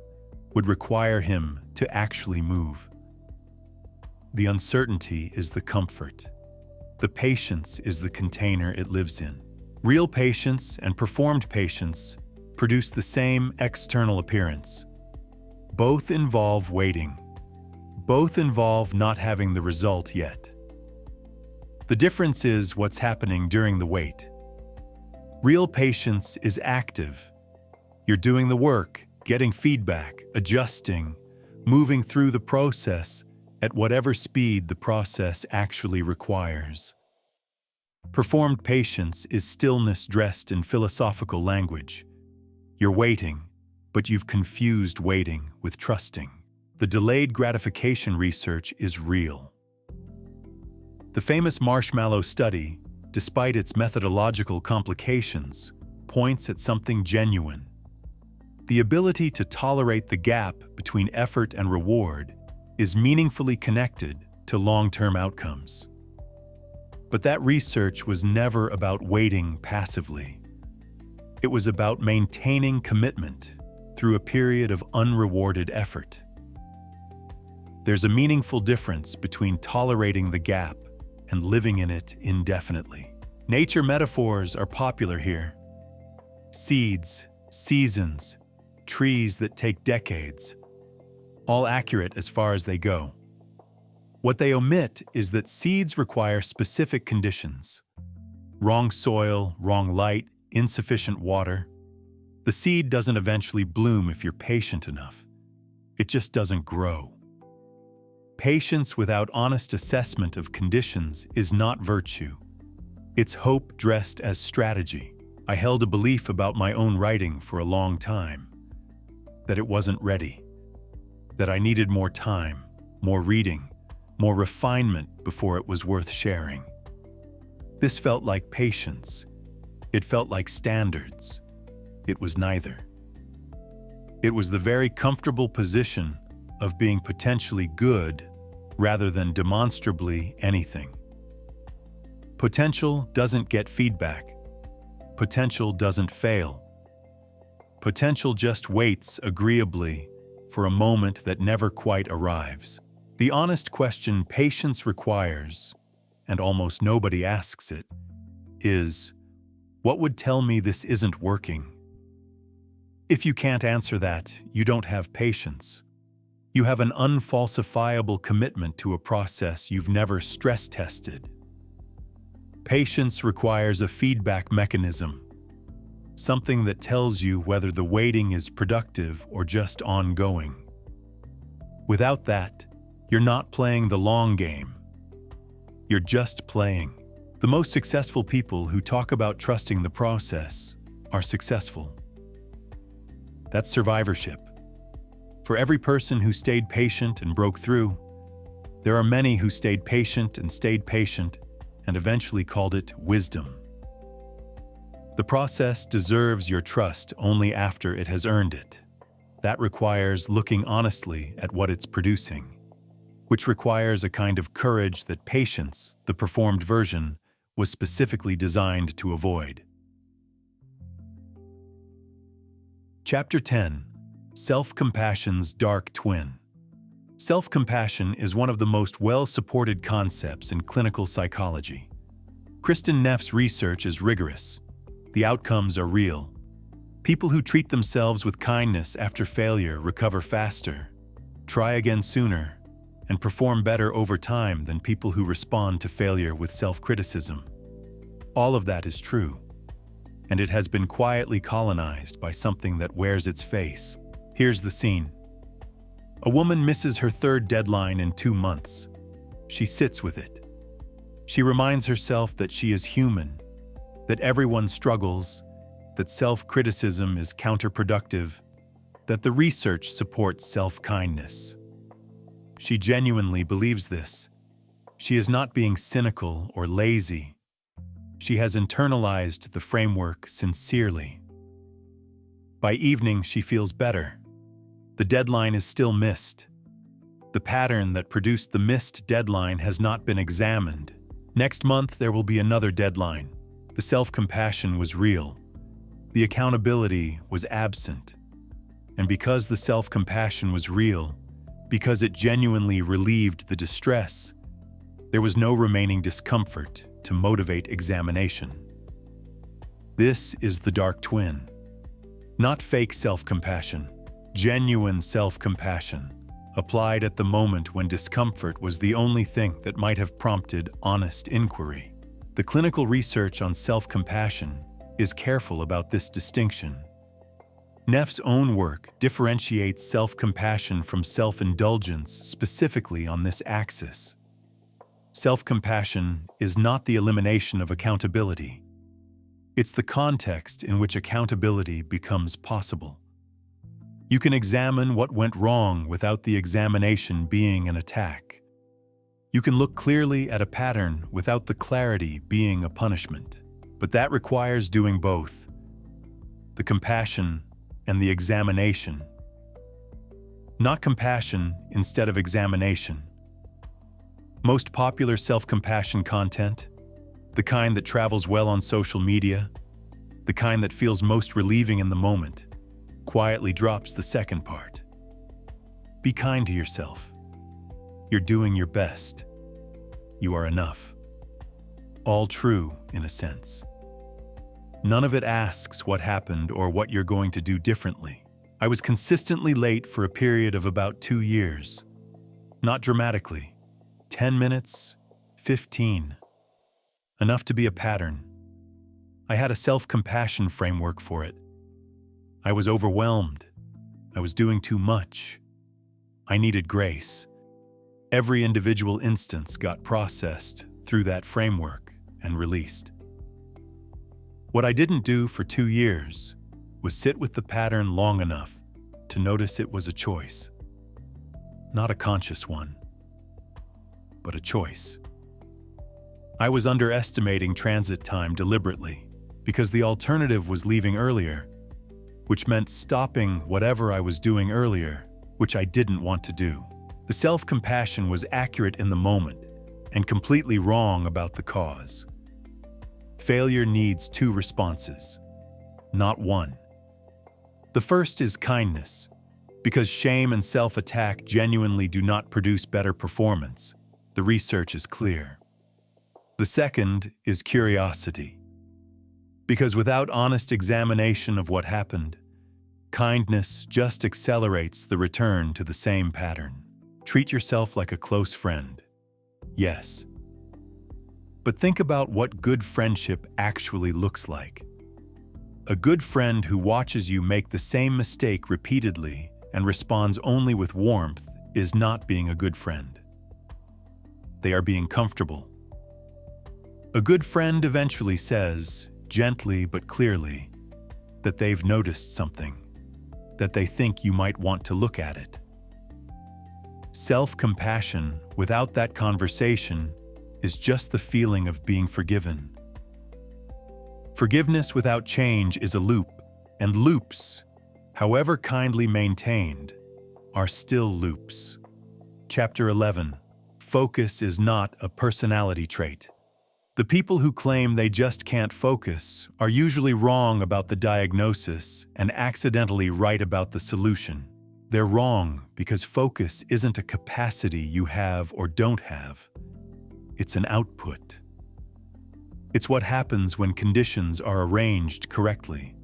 would require him to actually move. The uncertainty is the comfort. The patience is the container it lives in. Real patience and performed patience produce the same external appearance. Both involve waiting. Both involve not having the result yet. The difference is what's happening during the wait. Real patience is active. You're doing the work, getting feedback, adjusting, moving through the process at whatever speed the process actually requires. Performed patience is stillness dressed in philosophical language. You're waiting, but you've confused waiting with trusting. The delayed gratification research is real. The famous marshmallow study, despite its methodological complications, points at something genuine. The ability to tolerate the gap between effort and reward is meaningfully connected to long-term outcomes. But that research was never about waiting passively. It was about maintaining commitment through a period of unrewarded effort. There's a meaningful difference between tolerating the gap and living in it indefinitely. Nature metaphors are popular here. Seeds, seasons, trees that take decades, all accurate as far as they go. What they omit is that seeds require specific conditions. Wrong soil, wrong light, insufficient water. The seed doesn't eventually bloom if you're patient enough. It just doesn't grow. Patience without honest assessment of conditions is not virtue. It's hope dressed as strategy. I held a belief about my own writing for a long time, that it wasn't ready, that I needed more time, more reading, more refinement before it was worth sharing. This felt like patience. It felt like standards. It was neither. It was the very comfortable position of being potentially good rather than demonstrably anything. Potential doesn't get feedback. Potential doesn't fail. Potential just waits agreeably for a moment that never quite arrives. The honest question patience requires, and almost nobody asks it, is, what would tell me this isn't working? If you can't answer that, you don't have patience. You have an unfalsifiable commitment to a process you've never stress-tested. Patience requires a feedback mechanism, something that tells you whether the waiting is productive or just ongoing. Without that, you're not playing the long game. You're just playing. The most successful people who talk about trusting the process are successful. That's survivorship. For every person who stayed patient and broke through, there are many who stayed patient and eventually called it wisdom. The process deserves your trust only after it has earned it. That requires looking honestly at what it's producing, which requires a kind of courage that patience, the performed version, was specifically designed to avoid. Chapter 10. Self-compassion's Dark Twin. Self-compassion is one of the most well-supported concepts in clinical psychology. Kristin Neff's research is rigorous. The outcomes are real. People who treat themselves with kindness after failure recover faster, try again sooner, and perform better over time than people who respond to failure with self-criticism. All of that is true, and it has been quietly colonized by something that wears its face. Here's the scene. A woman misses her third deadline in 2 months. She sits with it. She reminds herself that she is human, that everyone struggles, that self-criticism is counterproductive, that the research supports self-kindness. She genuinely believes this. She is not being cynical or lazy. She has internalized the framework sincerely. By evening, she feels better. The deadline is still missed. The pattern that produced the missed deadline has not been examined. Next month, there will be another deadline. The self-compassion was real. The accountability was absent. And because the self-compassion was real, because it genuinely relieved the distress, there was no remaining discomfort to motivate examination. This is the dark twin. Not fake self-compassion, genuine self-compassion, applied at the moment when discomfort was the only thing that might have prompted honest inquiry. The clinical research on self-compassion is careful about this distinction. Neff's own work differentiates self-compassion from self-indulgence specifically on this axis. Self-compassion is not the elimination of accountability. It's the context in which accountability becomes possible. You can examine what went wrong without the examination being an attack. You can look clearly at a pattern without the clarity being a punishment. But that requires doing both, the compassion and the examination. Not compassion instead of examination. Most popular self-compassion content, the kind that travels well on social media, the kind that feels most relieving in the moment, quietly drops the second part. Be kind to yourself. You're doing your best. You are enough. All true, in a sense. None of it asks what happened or what you're going to do differently. I was consistently late for a period of about 2 years. Not dramatically. 10 minutes, 15. Enough to be a pattern. I had a self-compassion framework for it. I was overwhelmed. I was doing too much. I needed grace. Every individual instance got processed through that framework and released. What I didn't do for 2 years was sit with the pattern long enough to notice it was a choice. Not a conscious one, but a choice. I was underestimating transit time deliberately because the alternative was leaving earlier, which meant stopping whatever I was doing earlier, which I didn't want to do. The self-compassion was accurate in the moment and completely wrong about the cause. Failure needs 2 responses, not 1. The first is kindness, because shame and self-attack genuinely do not produce better performance. The research is clear. The second is curiosity, because without honest examination of what happened, kindness just accelerates the return to the same pattern. Treat yourself like a close friend. Yes. But think about what good friendship actually looks like. A good friend who watches you make the same mistake repeatedly and responds only with warmth is not being a good friend. They are being comfortable. A good friend eventually says, gently but clearly, that they've noticed something, that they think you might want to look at it. Self-compassion without that conversation is just the feeling of being forgiven. Forgiveness without change is a loop, and loops, however kindly maintained, are still loops. Chapter 11. Focus is not a personality trait. The people who claim they just can't focus are usually wrong about the diagnosis and accidentally right about the solution. They're wrong because focus isn't a capacity you have or don't have. It's an output. It's what happens when conditions are arranged correctly,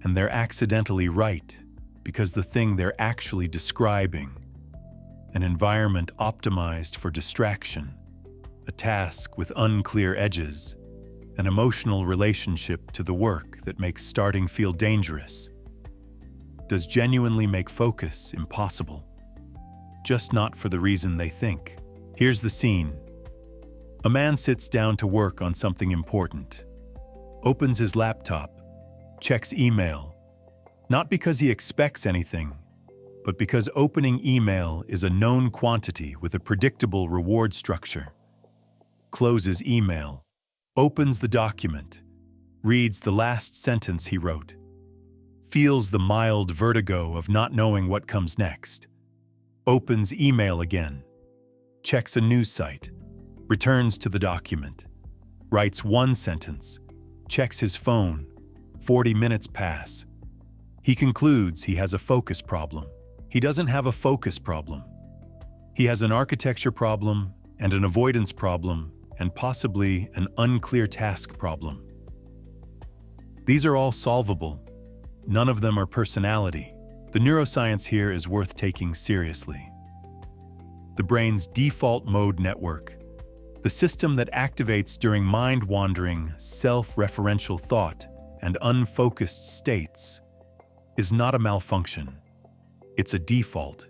and they're accidentally right because the thing they're actually describing, an environment optimized for distraction, a task with unclear edges, an emotional relationship to the work that makes starting feel dangerous, does genuinely make focus impossible, just not for the reason they think. Here's the scene. A man sits down to work on something important, opens his laptop, checks email, not because he expects anything, but because opening email is a known quantity with a predictable reward structure. Closes email, opens the document, reads the last sentence he wrote, feels the mild vertigo of not knowing what comes next, opens email again, checks a news site, returns to the document, writes one sentence, checks his phone, 40 minutes pass. He concludes he has a focus problem. He doesn't have a focus problem. He has an architecture problem and an avoidance problem and possibly an unclear task problem. These are all solvable. None of them are personality. The neuroscience here is worth taking seriously. The brain's default mode network, the system that activates during mind-wandering, self-referential thought and unfocused states, is not a malfunction. It's a default.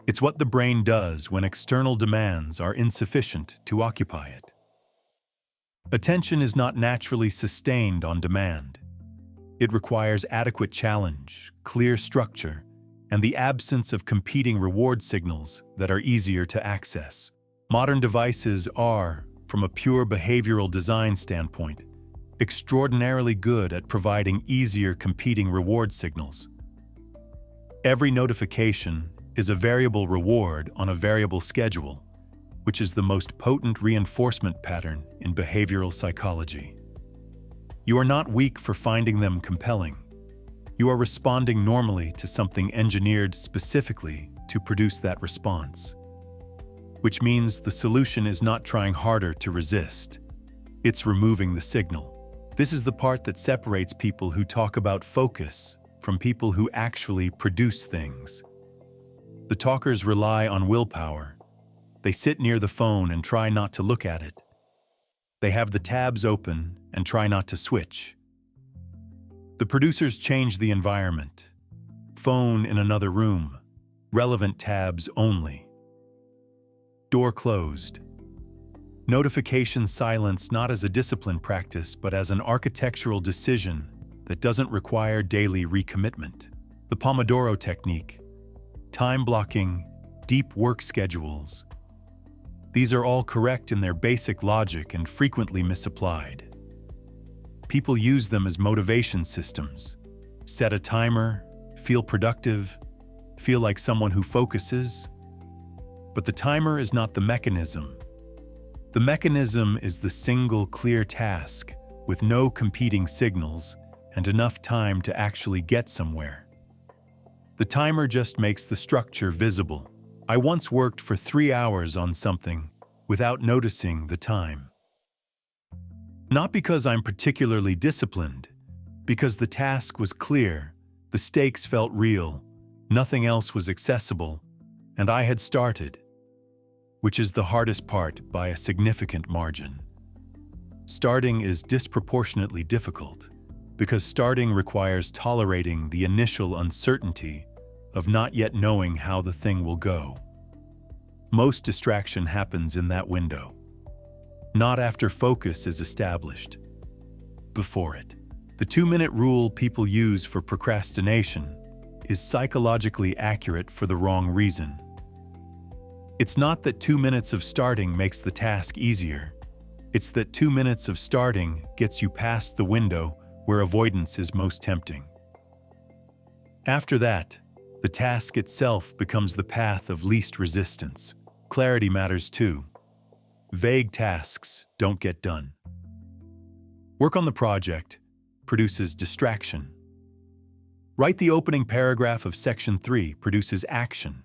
It's what the brain does when external demands are insufficient to occupy it. Attention is not naturally sustained on demand. It requires adequate challenge, clear structure, and the absence of competing reward signals that are easier to access. Modern devices are, from a pure behavioral design standpoint, extraordinarily good at providing easier competing reward signals. Every notification is a variable reward on a variable schedule, which is the most potent reinforcement pattern in behavioral psychology. You are not weak for finding them compelling. You are responding normally to something engineered specifically to produce that response. Which means the solution is not trying harder to resist. It's removing the signal. This is the part that separates people who talk about focus from people who actually produce things. The talkers rely on willpower. They sit near the phone and try not to look at it. They have the tabs open and try not to switch. The producers change the environment. Phone in another room. Relevant tabs only. Door closed. Notification silence not as a discipline practice, but as an architectural decision that doesn't require daily recommitment. The Pomodoro technique, time blocking, deep work schedules. These are all correct in their basic logic and frequently misapplied. People use them as motivation systems. Set a timer, feel productive, feel like someone who focuses. But the timer is not the mechanism. The mechanism is the single clear task with no competing signals and enough time to actually get somewhere. The timer just makes the structure visible. I once worked for 3 hours on something without noticing the time. Not because I'm particularly disciplined, because the task was clear, the stakes felt real, nothing else was accessible, and I had started, which is the hardest part by a significant margin. Starting is disproportionately difficult because starting requires tolerating the initial uncertainty of not yet knowing how the thing will go. Most distraction happens in that window, not after focus is established, before it. The 2-minute rule people use for procrastination is psychologically accurate for the wrong reason. It's not that 2 minutes of starting makes the task easier. It's that 2 minutes of starting gets you past the window where avoidance is most tempting. After that, the task itself becomes the path of least resistance. Clarity matters too. Vague tasks don't get done. Work on the project produces distraction. Write the opening paragraph of Section 3 produces action.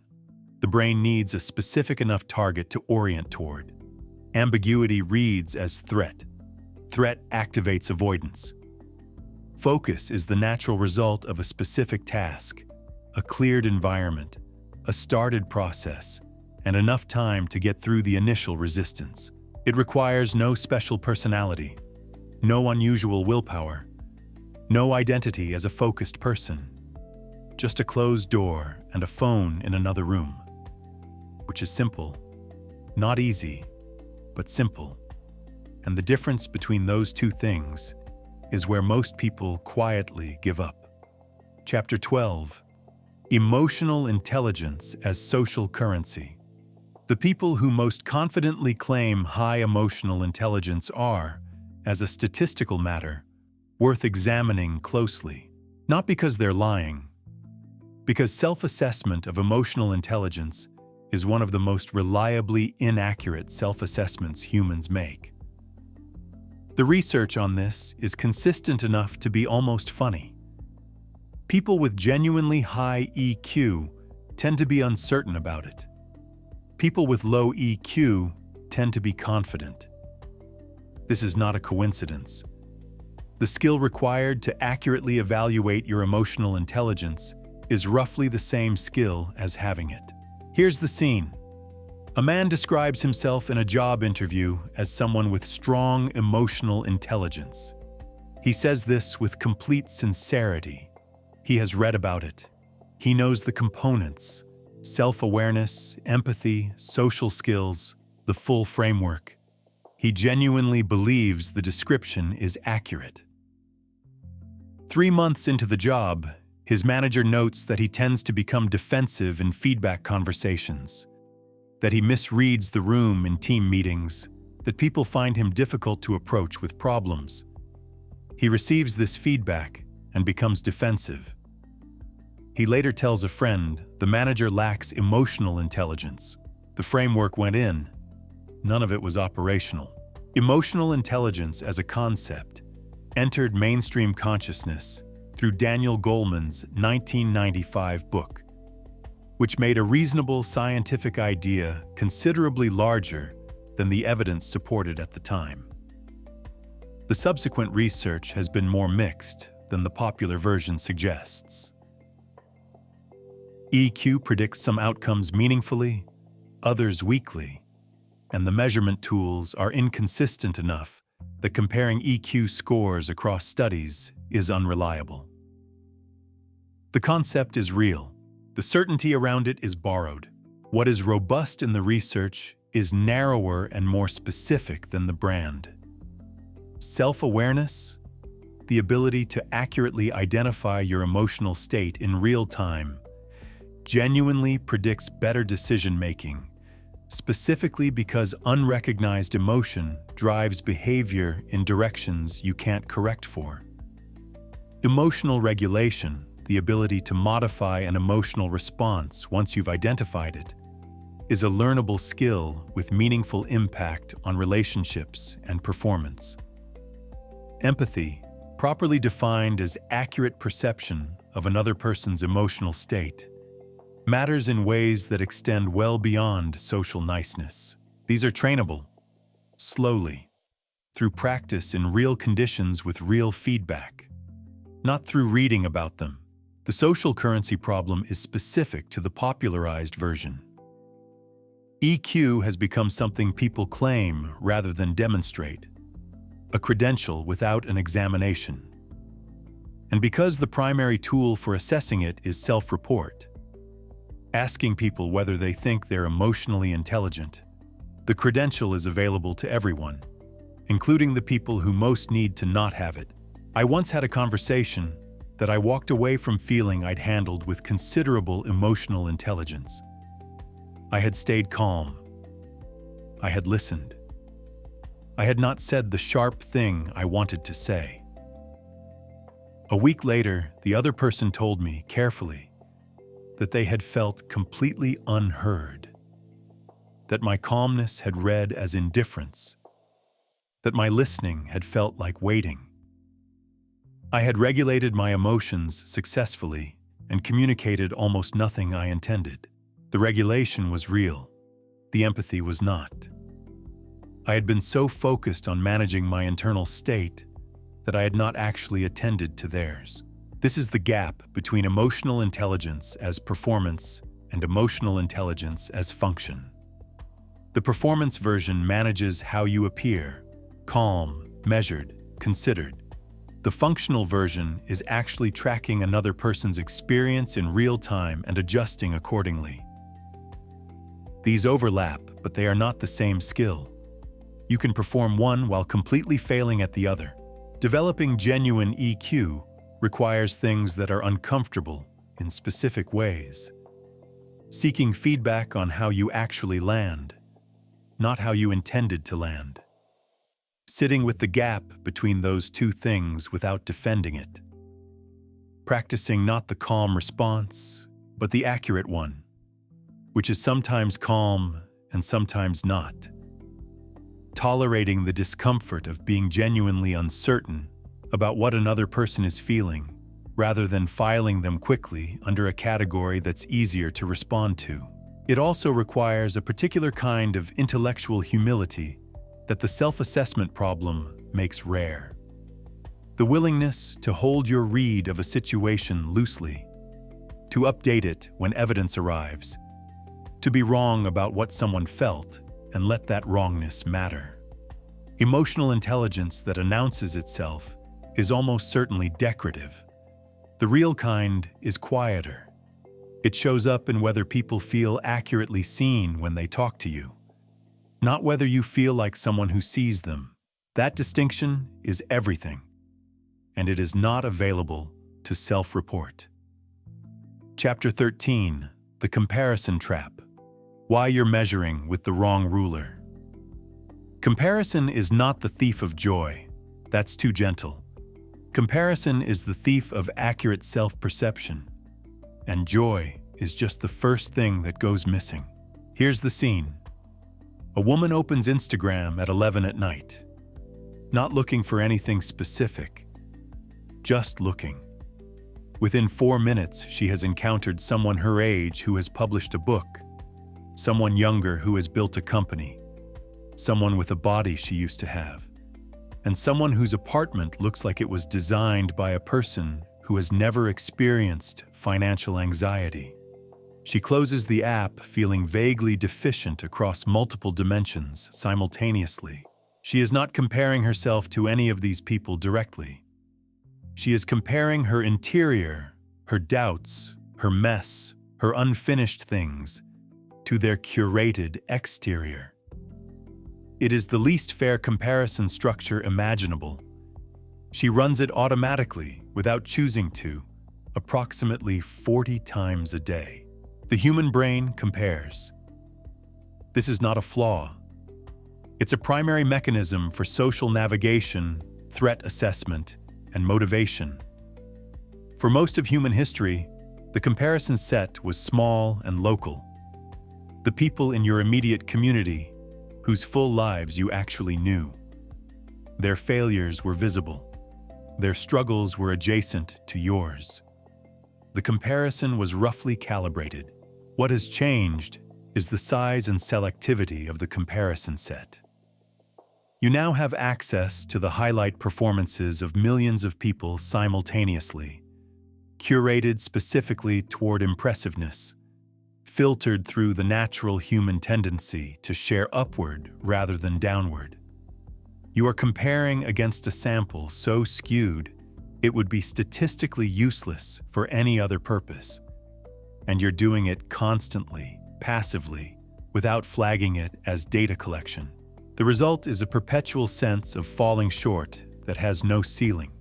The brain needs a specific enough target to orient toward. Ambiguity reads as threat. Threat activates avoidance. Focus is the natural result of a specific task, a cleared environment, a started process, and enough time to get through the initial resistance. It requires no special personality, no unusual willpower, no identity as a focused person, just a closed door and a phone in another room, which is simple, not easy, but simple. And the difference between those two things is where most people quietly give up. Chapter 12. Emotional intelligence as social currency. The people who most confidently claim high emotional intelligence are, as a statistical matter, worth examining closely. Not because they're lying, because self-assessment of emotional intelligence is one of the most reliably inaccurate self-assessments humans make. The research on this is consistent enough to be almost funny. People with genuinely high EQ tend to be uncertain about it. People with low EQ tend to be confident. This is not a coincidence. The skill required to accurately evaluate your emotional intelligence is roughly the same skill as having it. Here's the scene. A man describes himself in a job interview as someone with strong emotional intelligence. He says this with complete sincerity. He has read about it. He knows the components: self-awareness, empathy, social skills, the full framework. He genuinely believes the description is accurate. 3 months into the job, his manager notes that he tends to become defensive in feedback conversations, that he misreads the room in team meetings, that people find him difficult to approach with problems. He receives this feedback and becomes defensive. He later tells a friend the manager lacks emotional intelligence. The framework went in. None of it was operational. Emotional intelligence as a concept entered mainstream consciousness through Daniel Goleman's 1995 book, which made a reasonable scientific idea considerably larger than the evidence supported at the time. The subsequent research has been more mixed than the popular version suggests. EQ predicts some outcomes meaningfully, others weakly, and the measurement tools are inconsistent enough that comparing EQ scores across studies is unreliable. The concept is real. The certainty around it is borrowed. What is robust in the research is narrower and more specific than the brand. Self-awareness, the ability to accurately identify your emotional state in real time, genuinely predicts better decision-making, specifically because unrecognized emotion drives behavior in directions you can't correct for. Emotional regulation, the ability to modify an emotional response once you've identified it, is a learnable skill with meaningful impact on relationships and performance. Empathy, properly defined as accurate perception of another person's emotional state, matters in ways that extend well beyond social niceness. These are trainable, slowly, through practice in real conditions with real feedback, not through reading about them. The social currency problem is specific to the popularized version. EQ has become something people claim rather than demonstrate, a credential without an examination. And because the primary tool for assessing it is self-report, asking people whether they think they're emotionally intelligent, the credential is available to everyone, including the people who most need to not have it. I once had a conversation that I walked away from feeling I'd handled with considerable emotional intelligence. I had stayed calm. I had listened. I had not said the sharp thing I wanted to say. A week later, the other person told me, carefully, that they had felt completely unheard, that my calmness had read as indifference, that my listening had felt like waiting. I had regulated my emotions successfully and communicated almost nothing I intended. The regulation was real. The empathy was not. I had been so focused on managing my internal state that I had not actually attended to theirs. This is the gap between emotional intelligence as performance and emotional intelligence as function. The performance version manages how you appear, calm, measured, considered. The functional version is actually tracking another person's experience in real time and adjusting accordingly. These overlap, but they are not the same skill. You can perform one while completely failing at the other. Developing genuine EQ requires things that are uncomfortable in specific ways. Seeking feedback on how you actually land, not how you intended to land. Sitting with the gap between those two things without defending it. Practicing not the calm response, but the accurate one, which is sometimes calm and sometimes not. Tolerating the discomfort of being genuinely uncertain about what another person is feeling, rather than filing them quickly under a category that's easier to respond to. It also requires a particular kind of intellectual humility that the self-assessment problem makes rare. The willingness to hold your read of a situation loosely, to update it when evidence arrives, to be wrong about what someone felt and let that wrongness matter. Emotional intelligence that announces itself is almost certainly decorative. The real kind is quieter. It shows up in whether people feel accurately seen when they talk to you, not whether you feel like someone who sees them. That distinction is everything, and it is not available to self-report. Chapter 13, The Comparison Trap. Why you're measuring with the wrong ruler. Comparison is not the thief of joy. That's too gentle. Comparison is the thief of accurate self-perception, and joy is just the first thing that goes missing. Here's the scene. A woman opens Instagram at 11 at night, not looking for anything specific, just looking. Within 4 minutes, she has encountered someone her age who has published a book, someone younger who has built a company, someone with a body she used to have, and someone whose apartment looks like it was designed by a person who has never experienced financial anxiety. She closes the app feeling vaguely deficient across multiple dimensions simultaneously. She is not comparing herself to any of these people directly. She is comparing her interior, her doubts, her mess, her unfinished things, to their curated exterior. It is the least fair comparison structure imaginable. She runs it automatically, without choosing to, approximately 40 times a day. The human brain compares. This is not a flaw. It's a primary mechanism for social navigation, threat assessment, and motivation. For most of human history, the comparison set was small and local. The people in your immediate community, whose full lives you actually knew. Their failures were visible. Their struggles were adjacent to yours. The comparison was roughly calibrated. What has changed is the size and selectivity of the comparison set. You now have access to the highlight performances of millions of people simultaneously, curated specifically toward impressiveness, filtered through the natural human tendency to share upward rather than downward. You are comparing against a sample so skewed it would be statistically useless for any other purpose, and you're doing it constantly, passively, without flagging it as data collection. The result is a perpetual sense of falling short that has no ceiling.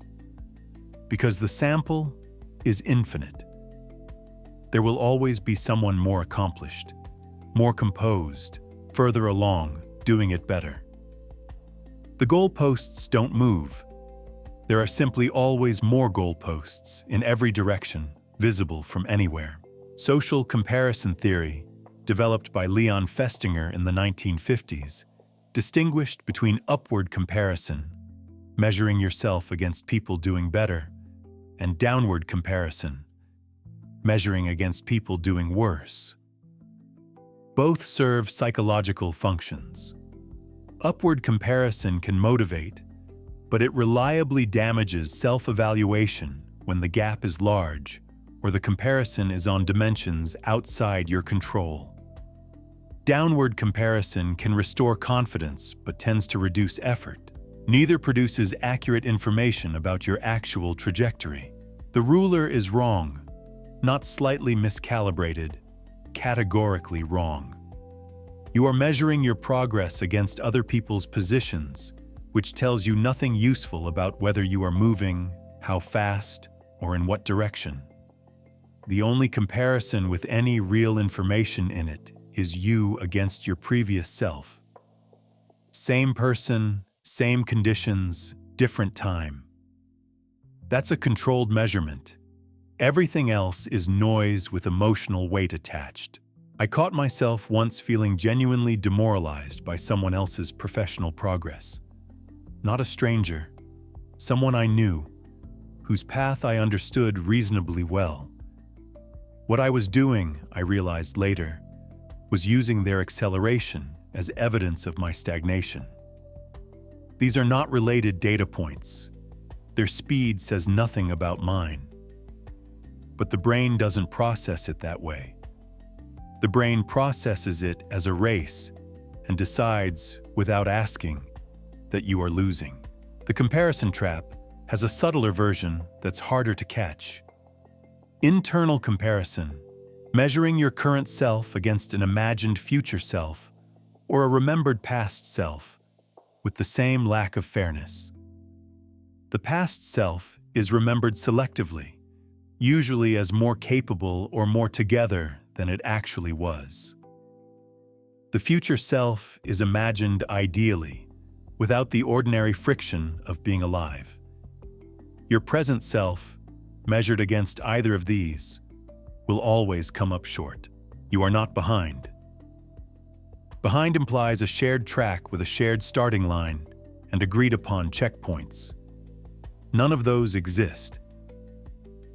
Because the sample is infinite. There will always be someone more accomplished, more composed, further along, doing it better. The goalposts don't move. There are simply always more goalposts in every direction, visible from anywhere. Social comparison theory, developed by Leon Festinger in the 1950s, distinguished between upward comparison, measuring yourself against people doing better, and downward comparison, measuring against people doing worse. Both serve psychological functions. Upward comparison can motivate, but it reliably damages self-evaluation when the gap is large or the comparison is on dimensions outside your control. Downward comparison can restore confidence but tends to reduce effort. Neither produces accurate information about your actual trajectory. The ruler is wrong, not slightly miscalibrated, categorically wrong. You are measuring your progress against other people's positions, which tells you nothing useful about whether you are moving, how fast, or in what direction. The only comparison with any real information in it is you against your previous self. Same person, same conditions, different time. That's a controlled measurement. Everything else is noise with emotional weight attached. I caught myself once feeling genuinely demoralized by someone else's professional progress. Not a stranger, someone I knew, whose path I understood reasonably well. What I was doing, I realized later, was using their acceleration as evidence of my stagnation. These are not related data points. Their speed says nothing about mine. But the brain doesn't process it that way. The brain processes it as a race and decides, without asking, that you are losing. The comparison trap has a subtler version that's harder to catch. Internal comparison, measuring your current self against an imagined future self or a remembered past self with the same lack of fairness. The past self is remembered selectively, usually as more capable or more together than it actually was. The future self is imagined ideally, without the ordinary friction of being alive. Your present self, measured against either of these, will always come up short. You are not behind. Behind implies a shared track with a shared starting line and agreed-upon checkpoints. None of those exist.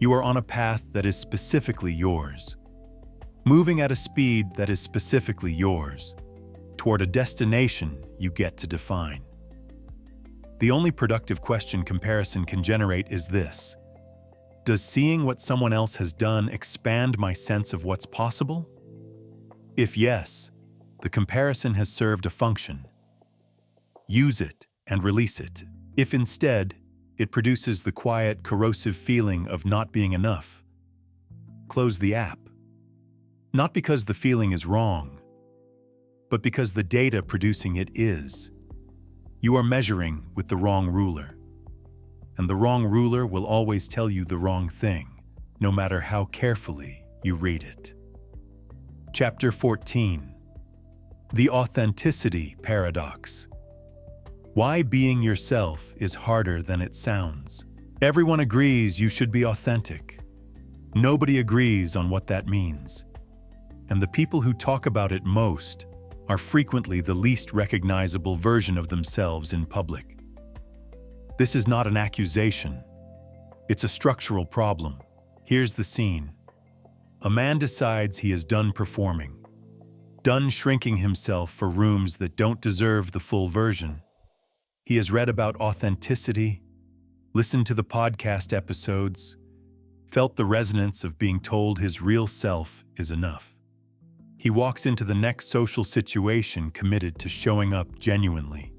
You are on a path that is specifically yours, moving at a speed that is specifically yours, toward a destination you get to define. The only productive question comparison can generate is this: does seeing what someone else has done expand my sense of what's possible? If yes, the comparison has served a function. Use it and release it. If instead, it produces the quiet, corrosive feeling of not being enough, close the app. Not because the feeling is wrong, but because the data producing it is. You are measuring with the wrong ruler. And the wrong ruler will always tell you the wrong thing, no matter how carefully you read it. Chapter 14. The Authenticity Paradox. Why being yourself is harder than it sounds. Everyone agrees you should be authentic. Nobody agrees on what that means. And the people who talk about it most are frequently the least recognizable version of themselves in public. This is not an accusation, It's a structural problem. Here's the scene. A man decides he is done performing, done shrinking himself for rooms that don't deserve the full version. He has read about authenticity, listened to the podcast episodes, felt the resonance of being told his real self is enough. He walks into the next social situation committed to showing up genuinely.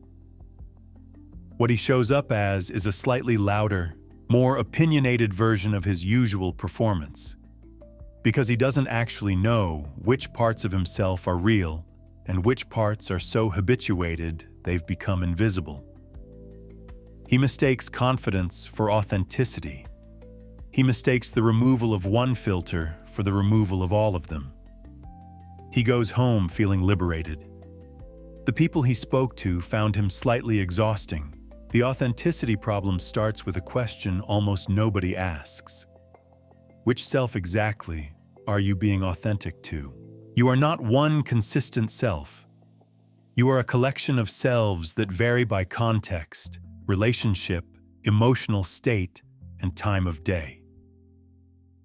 What he shows up as is a slightly louder, more opinionated version of his usual performance, because he doesn't actually know which parts of himself are real and which parts are so habituated they've become invisible. He mistakes confidence for authenticity. He mistakes the removal of one filter for the removal of all of them. He goes home feeling liberated. The people he spoke to found him slightly exhausting. The authenticity problem starts with a question almost nobody asks. Which self exactly are you being authentic to? You are not one consistent self. You are a collection of selves that vary by context, relationship, emotional state, and time of day.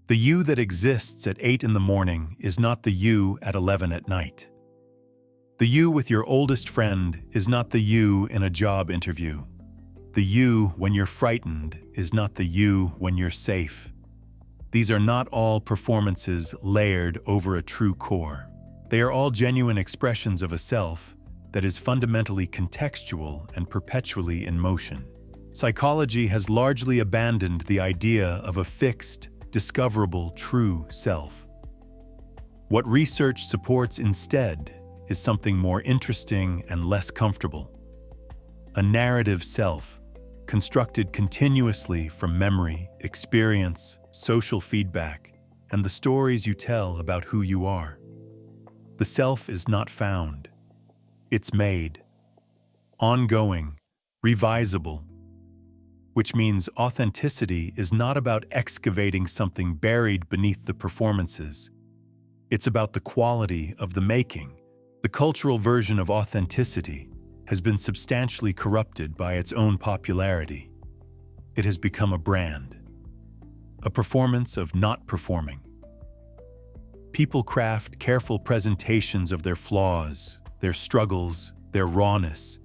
The you that exists at 8 in the morning is not the you at 11 at night. The you with your oldest friend is not the you in a job interview. The you when you're frightened is not the you when you're safe. These are not all performances layered over a true core. They are all genuine expressions of a self that is fundamentally contextual and perpetually in motion. Psychology has largely abandoned the idea of a fixed, discoverable true self. What research supports instead is something more interesting and less comfortable. A narrative self, constructed continuously from memory, experience, social feedback, and the stories you tell about who you are. The self is not found. It's made. Ongoing, revisable, which means authenticity is not about excavating something buried beneath the performances. It's about the quality of the making. The cultural version of authenticity has been substantially corrupted by its own popularity. It has become a brand, a performance of not performing. People craft careful presentations of their flaws, their struggles, their rawness,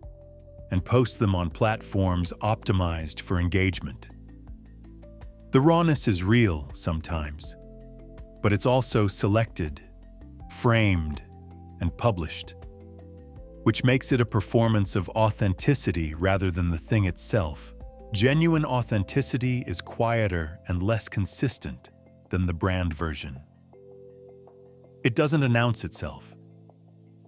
and post them on platforms optimized for engagement. The rawness is real sometimes, but it's also selected, framed, and published, which makes it a performance of authenticity rather than the thing itself. Genuine authenticity is quieter and less consistent than the brand version. It doesn't announce itself.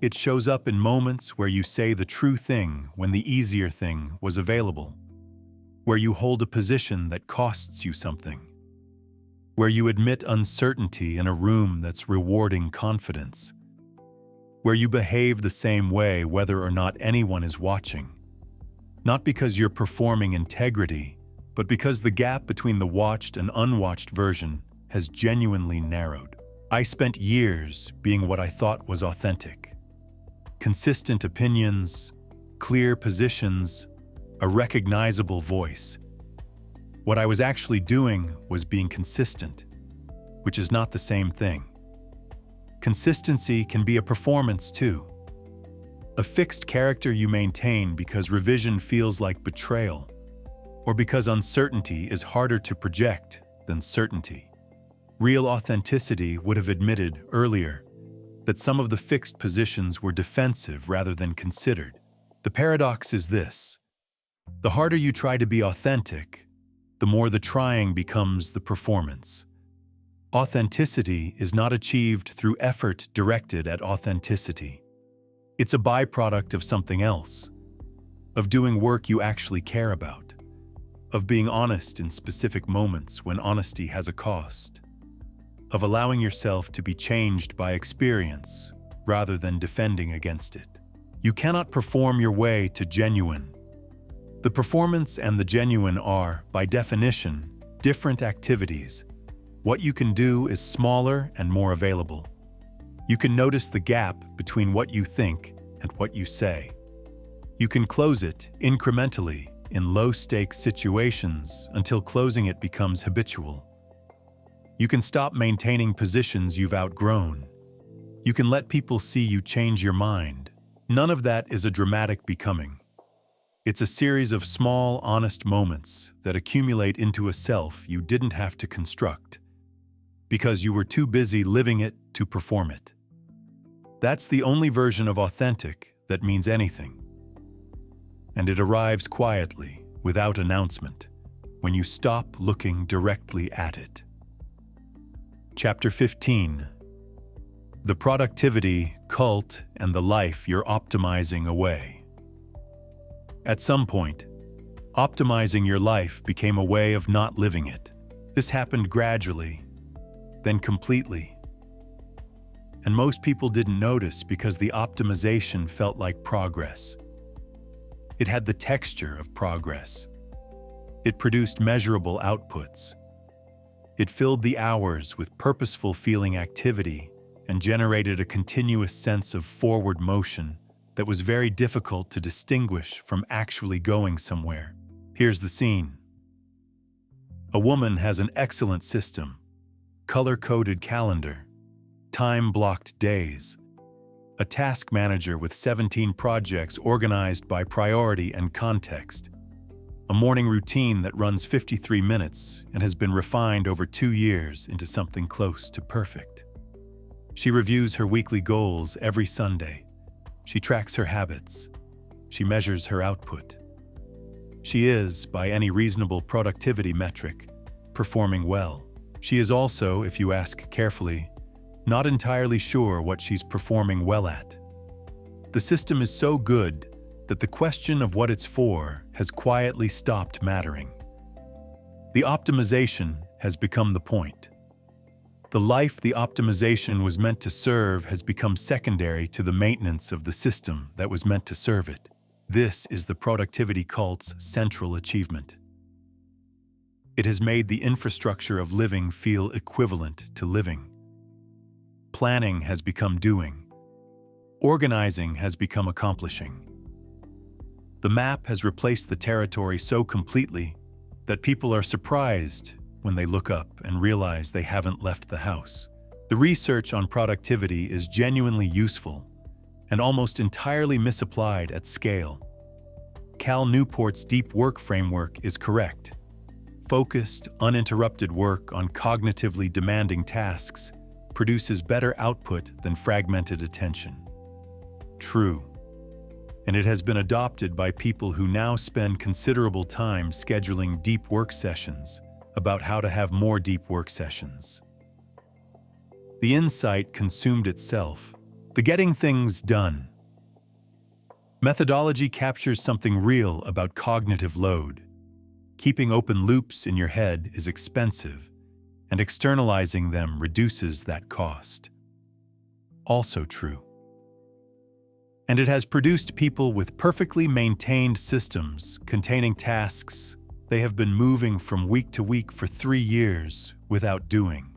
It shows up in moments where you say the true thing when the easier thing was available, where you hold a position that costs you something, where you admit uncertainty in a room that's rewarding confidence, where you behave the same way whether or not anyone is watching, not because you're performing integrity, but because the gap between the watched and unwatched version has genuinely narrowed. I spent years being what I thought was authentic. Consistent opinions, clear positions, a recognizable voice. What I was actually doing was being consistent, which is not the same thing. Consistency can be a performance too. A fixed character you maintain because revision feels like betrayal, or because uncertainty is harder to project than certainty. Real authenticity would have admitted earlier that some of the fixed positions were defensive rather than considered. The paradox is this: the harder you try to be authentic, the more the trying becomes the performance. Authenticity is not achieved through effort directed at authenticity. It's a byproduct of something else, of doing work you actually care about, of being honest in specific moments when honesty has a cost, of allowing yourself to be changed by experience rather than defending against it. You cannot perform your way to genuine. The performance and the genuine are, by definition, different activities. What you can do is smaller and more available. You can notice the gap between what you think and what you say. You can close it incrementally in low-stakes situations until closing it becomes habitual. You can stop maintaining positions you've outgrown. You can let people see you change your mind. None of that is a dramatic becoming. It's a series of small, honest moments that accumulate into a self you didn't have to construct, because you were too busy living it to perform it. That's the only version of authentic that means anything. And it arrives quietly, without announcement, when you stop looking directly at it. Chapter 15. The productivity cult and the life you're optimizing away. At some point, optimizing your life became a way of not living it. This happened gradually, then completely. And most people didn't notice because the optimization felt like progress. It had the texture of progress. It produced measurable outputs. It filled the hours with purposeful feeling activity and generated a continuous sense of forward motion that was very difficult to distinguish from actually going somewhere. Here's the scene. A woman has an excellent system, color-coded calendar, time-blocked days, a task manager with 17 projects organized by priority and context, a morning routine that runs 53 minutes and has been refined over 2 years into something close to perfect. She reviews her weekly goals every Sunday. She tracks her habits. She measures her output. She is, by any reasonable productivity metric, performing well. She is also, if you ask carefully, not entirely sure what she's performing well at. The system is so good that the question of what it's for has quietly stopped mattering. The optimization has become the point. The life the optimization was meant to serve has become secondary to the maintenance of the system that was meant to serve it. This is the productivity cult's central achievement. It has made the infrastructure of living feel equivalent to living. Planning has become doing. Organizing has become accomplishing. The map has replaced the territory so completely that people are surprised when they look up and realize they haven't left the house. The research on productivity is genuinely useful and almost entirely misapplied at scale. Cal Newport's deep work framework is correct. Focused, uninterrupted work on cognitively demanding tasks produces better output than fragmented attention. True. And it has been adopted by people who now spend considerable time scheduling deep work sessions about how to have more deep work sessions. The insight consumed itself. The getting things done. Methodology captures something real about cognitive load. Keeping open loops in your head is expensive, and externalizing them reduces that cost. Also true. And it has produced people with perfectly maintained systems containing tasks they have been moving from week to week for 3 years without doing,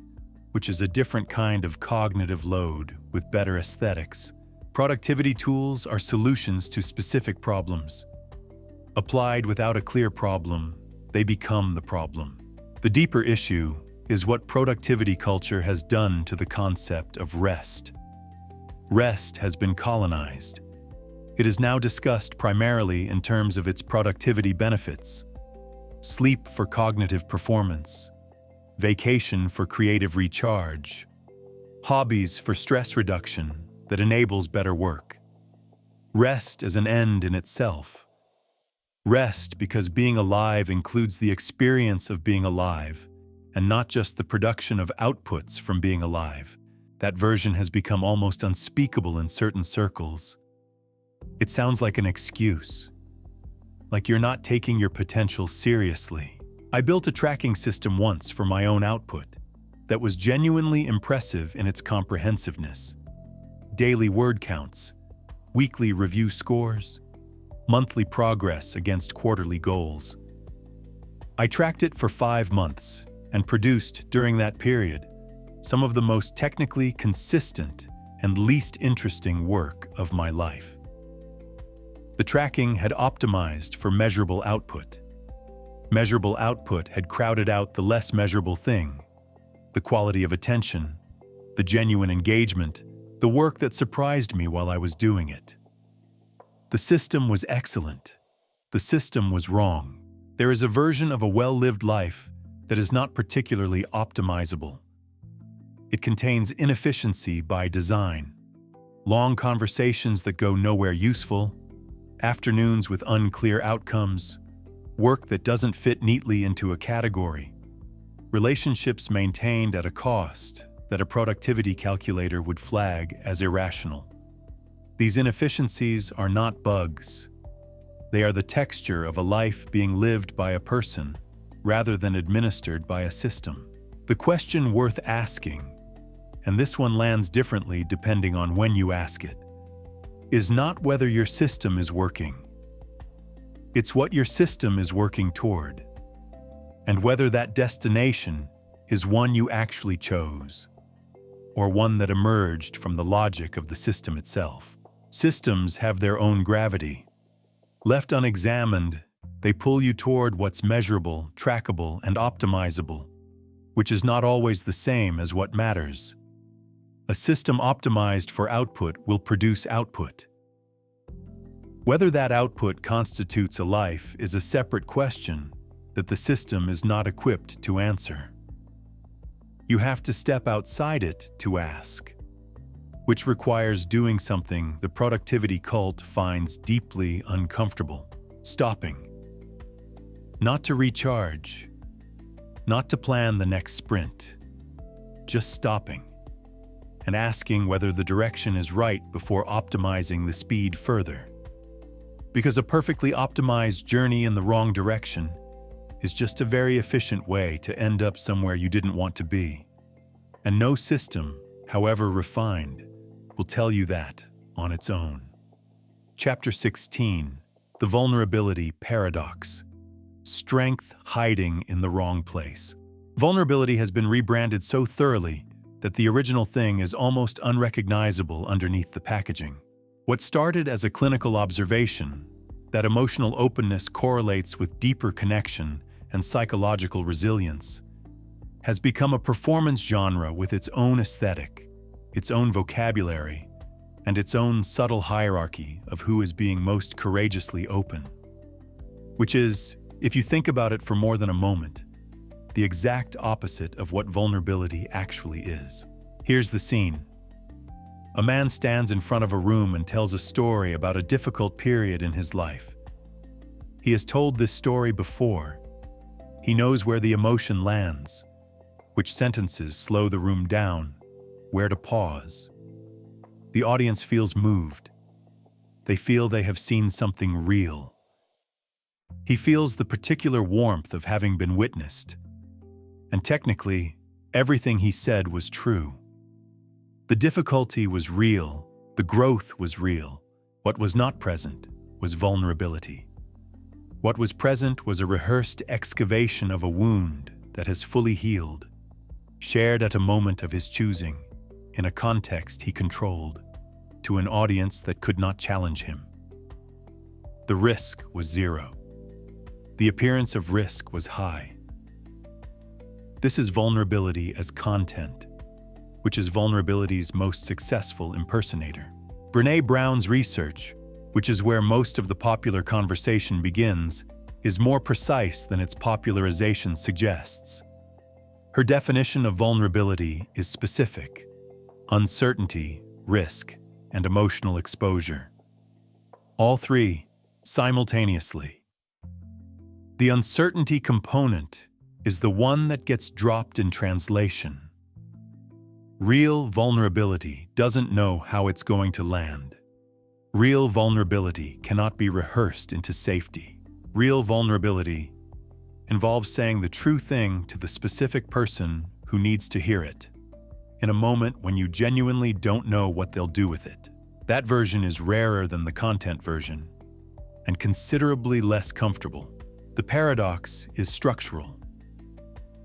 which is a different kind of cognitive load with better aesthetics. Productivity tools are solutions to specific problems. Applied without a clear problem, they become the problem. The deeper issue is what productivity culture has done to the concept of rest. Rest has been colonized. It is now discussed primarily in terms of its productivity benefits. Sleep for cognitive performance, vacation for creative recharge, hobbies for stress reduction that enables better work. Rest as an end in itself. Rest because being alive includes the experience of being alive, and not just the production of outputs from being alive. That version has become almost unspeakable in certain circles. It sounds like an excuse, like you're not taking your potential seriously. I built a tracking system once for my own output that was genuinely impressive in its comprehensiveness. Daily word counts, weekly review scores, monthly progress against quarterly goals. I tracked it for 5 months and produced, during that period, some of the most technically consistent and least interesting work of my life. The tracking had optimized for measurable output. Measurable output had crowded out the less measurable thing, the quality of attention, the genuine engagement, the work that surprised me while I was doing it. The system was excellent. The system was wrong. There is a version of a well-lived life that is not particularly optimizable. It contains inefficiency by design, long conversations that go nowhere useful, afternoons with unclear outcomes, work that doesn't fit neatly into a category, relationships maintained at a cost that a productivity calculator would flag as irrational. These inefficiencies are not bugs. They are the texture of a life being lived by a person rather than administered by a system. The question worth asking, and this one lands differently depending on when you ask it, is not whether your system is working. It's what your system is working toward, and whether that destination is one you actually chose, or one that emerged from the logic of the system itself. Systems have their own gravity. Left unexamined, they pull you toward what's measurable, trackable, and optimizable, which is not always the same as what matters. A system optimized for output will produce output. Whether that output constitutes a life is a separate question that the system is not equipped to answer. You have to step outside it to ask, which requires doing something the productivity cult finds deeply uncomfortable: stopping. Not to recharge, not to plan the next sprint, just stopping and asking whether the direction is right before optimizing the speed further. Because a perfectly optimized journey in the wrong direction is just a very efficient way to end up somewhere you didn't want to be. And no system, however refined, will tell you that on its own. Chapter 16, The Vulnerability Paradox. Strength hiding in the wrong place. Vulnerability has been rebranded so thoroughly that the original thing is almost unrecognizable underneath the packaging. What started as a clinical observation, that emotional openness correlates with deeper connection and psychological resilience, has become a performance genre with its own aesthetic, its own vocabulary, and its own subtle hierarchy of who is being most courageously open. Which is, if you think about it for more than a moment, the exact opposite of what vulnerability actually is. Here's the scene. A man stands in front of a room and tells a story about a difficult period in his life. He has told this story before. He knows where the emotion lands, which sentences slow the room down, where to pause. The audience feels moved. They feel they have seen something real. He feels the particular warmth of having been witnessed. And technically, everything he said was true. The difficulty was real, the growth was real. What was not present was vulnerability. What was present was a rehearsed excavation of a wound that has fully healed, shared at a moment of his choosing, in a context he controlled, to an audience that could not challenge him. The risk was zero. The appearance of risk was high. This is vulnerability as content, which is vulnerability's most successful impersonator. Brené Brown's research, which is where most of the popular conversation begins, is more precise than its popularization suggests. Her definition of vulnerability is specific: uncertainty, risk, and emotional exposure. All three, simultaneously. The uncertainty component is the one that gets dropped in translation. Real vulnerability doesn't know how it's going to land. Real vulnerability cannot be rehearsed into safety. Real vulnerability involves saying the true thing to the specific person who needs to hear it, in a moment when you genuinely don't know what they'll do with it. That version is rarer than the content version, and considerably less comfortable. The paradox is structural.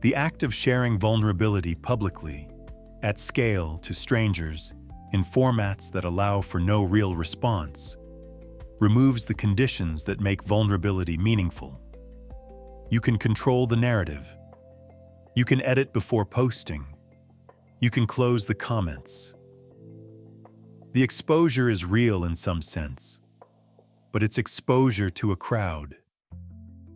The act of sharing vulnerability publicly, at scale to strangers, in formats that allow for no real response, removes the conditions that make vulnerability meaningful. You can control the narrative. You can edit before posting. You can close the comments. The exposure is real in some sense, but it's exposure to a crowd,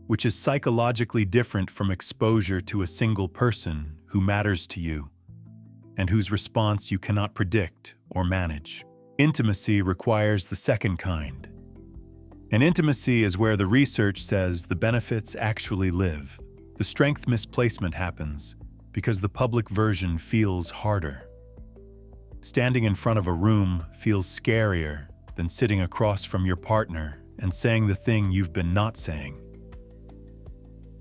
which is psychologically different from exposure to a single person who matters to you and whose response you cannot predict or manage. Intimacy requires the second kind. And intimacy is where the research says the benefits actually live. The strength misplacement happens because the public version feels harder. Standing in front of a room feels scarier than sitting across from your partner and saying the thing you've been not saying.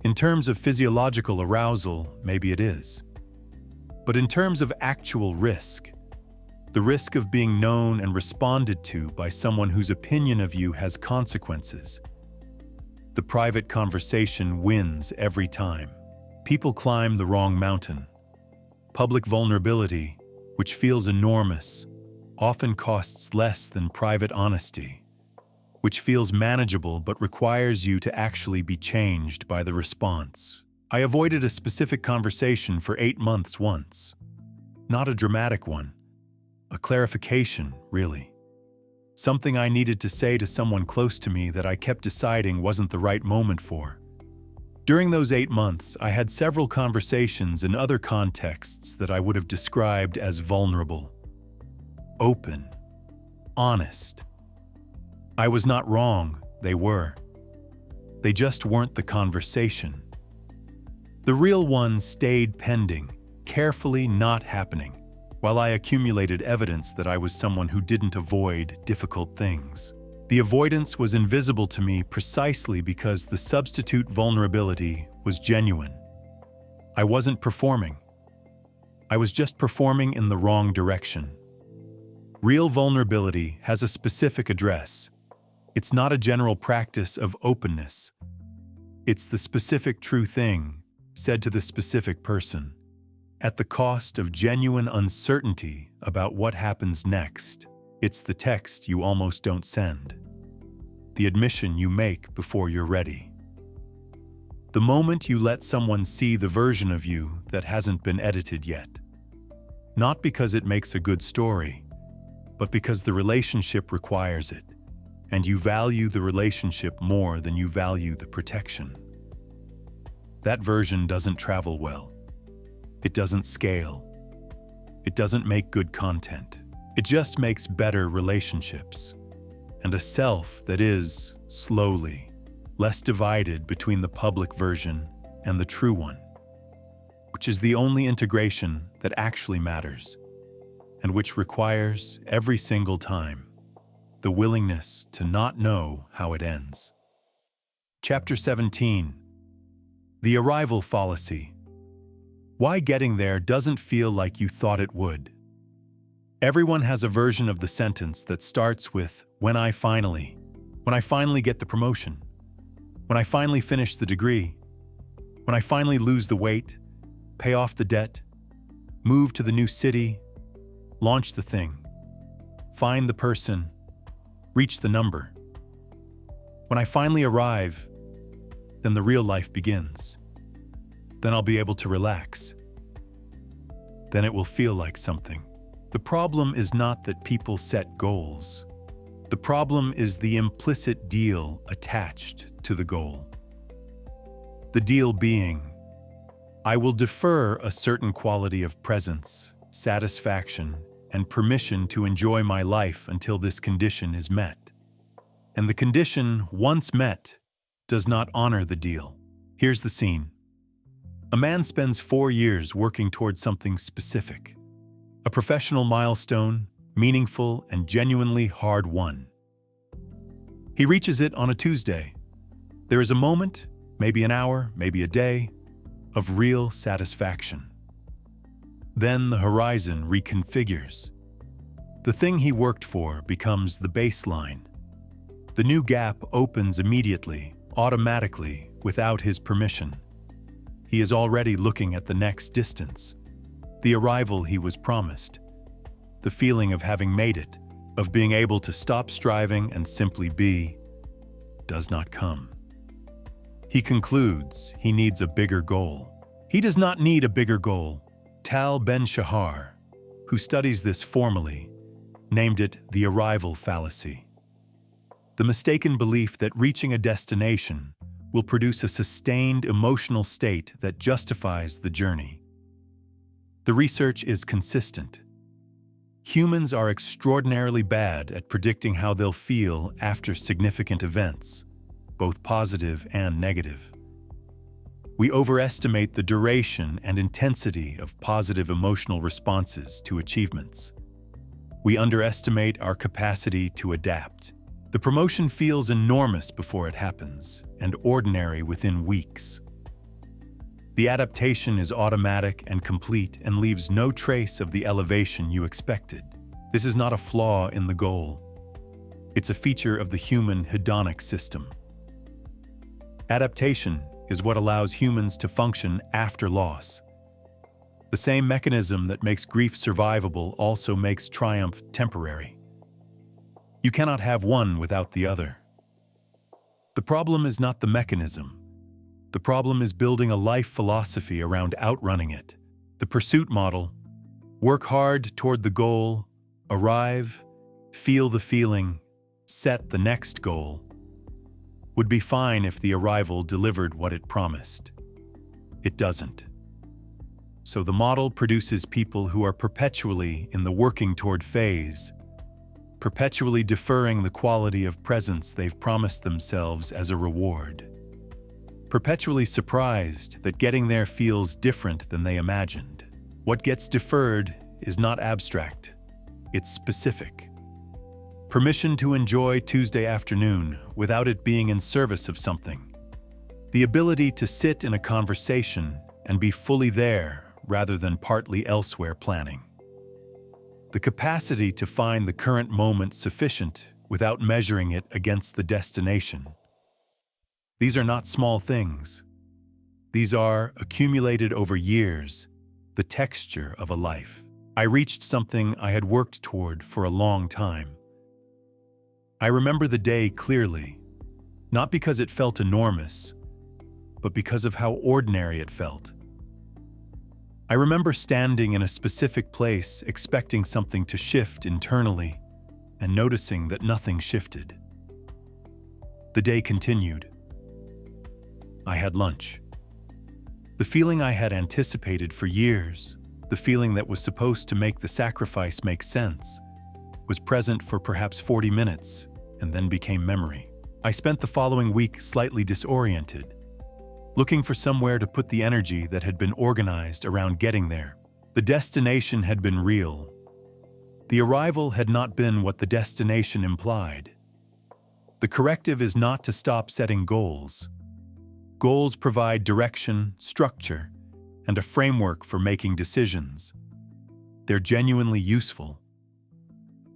In terms of physiological arousal, maybe it is. But in terms of actual risk, the risk of being known and responded to by someone whose opinion of you has consequences, the private conversation wins every time. People climb the wrong mountain. Public vulnerability, which feels enormous, often costs less than private honesty, which feels manageable but requires you to actually be changed by the response. I avoided a specific conversation for 8 months once. Not a dramatic one. A clarification, really. Something I needed to say to someone close to me that I kept deciding wasn't the right moment for. During those 8 months, I had several conversations in other contexts that I would have described as vulnerable, open, honest. I was not wrong, they were. They just weren't the conversation. The real one stayed pending, carefully not happening, while I accumulated evidence that I was someone who didn't avoid difficult things. The avoidance was invisible to me precisely because the substitute vulnerability was genuine. I wasn't performing. I was just performing in the wrong direction. Real vulnerability has a specific address. It's not a general practice of openness. It's the specific true thing said to the specific person, at the cost of genuine uncertainty about what happens next. It's the text you almost don't send. The admission you make before you're ready. The moment you let someone see the version of you that hasn't been edited yet. Not because it makes a good story, but because the relationship requires it, and you value the relationship more than you value the protection. That version doesn't travel well. It doesn't scale. It doesn't make good content. It just makes better relationships. And a self that is, slowly, less divided between the public version and the true one, which is the only integration that actually matters, and which requires, every single time, the willingness to not know how it ends. Chapter 17. The Arrival Fallacy. Why getting there doesn't feel like you thought it would. Everyone has a version of the sentence that starts with, when I finally get the promotion, when I finally finish the degree, when I finally lose the weight, pay off the debt, move to the new city, launch the thing, find the person, reach the number. When I finally arrive, then the real life begins. Then I'll be able to relax. Then it will feel like something. The problem is not that people set goals. The problem is the implicit deal attached to the goal. The deal being, I will defer a certain quality of presence, satisfaction, and permission to enjoy my life until this condition is met. And the condition, once met, does not honor the deal. Here's the scene. A man spends 4 years working towards something specific. A professional milestone, meaningful and genuinely hard won. He reaches it on a Tuesday. There is a moment, maybe an hour, maybe a day, of real satisfaction. Then the horizon reconfigures. The thing he worked for becomes the baseline. The new gap opens immediately, automatically, without his permission. He is already looking at the next distance. The arrival he was promised. The feeling of having made it. of being able to stop striving and simply be, does not come. He concludes he needs a bigger goal. He does not need a bigger goal. Tal Ben-Shahar, who studies this formally, named it the arrival fallacy. The mistaken belief that reaching a destination will produce a sustained emotional state that justifies the journey. The research is consistent. Humans are extraordinarily bad at predicting how they'll feel after significant events, both positive and negative. We overestimate the duration and intensity of positive emotional responses to achievements. We underestimate our capacity to adapt. The promotion feels enormous before it happens, and ordinary within weeks. The adaptation is automatic and complete and leaves no trace of the elevation you expected. This is not a flaw in the goal. It's a feature of the human hedonic system. Adaptation is what allows humans to function after loss. The same mechanism that makes grief survivable also makes triumph temporary. You cannot have one without the other. The problem is not the mechanism. The problem is building a life philosophy around outrunning it. The pursuit model: work hard toward the goal, arrive, feel the feeling, set the next goal, would be fine if the arrival delivered what it promised. It doesn't. So the model produces people who are perpetually in the working toward phase, perpetually deferring the quality of presence they've promised themselves as a reward, perpetually surprised that getting there feels different than they imagined. What gets deferred is not abstract, it's specific. Permission to enjoy Tuesday afternoon without it being in service of something. The ability to sit in a conversation and be fully there rather than partly elsewhere planning. The capacity to find the current moment sufficient without measuring it against the destination. These are not small things. These are, accumulated over years, the texture of a life. I reached something I had worked toward for a long time. I remember the day clearly, not because it felt enormous, but because of how ordinary it felt. I remember standing in a specific place expecting something to shift internally and noticing that nothing shifted. The day continued. I had lunch. The feeling I had anticipated for years, the feeling that was supposed to make the sacrifice make sense, was present for perhaps 40 minutes and then became memory. I spent the following week slightly disoriented, looking for somewhere to put the energy that had been organized around getting there. The destination had been real. The arrival had not been what the destination implied. The corrective is not to stop setting goals. Goals provide direction, structure, and a framework for making decisions. They're genuinely useful.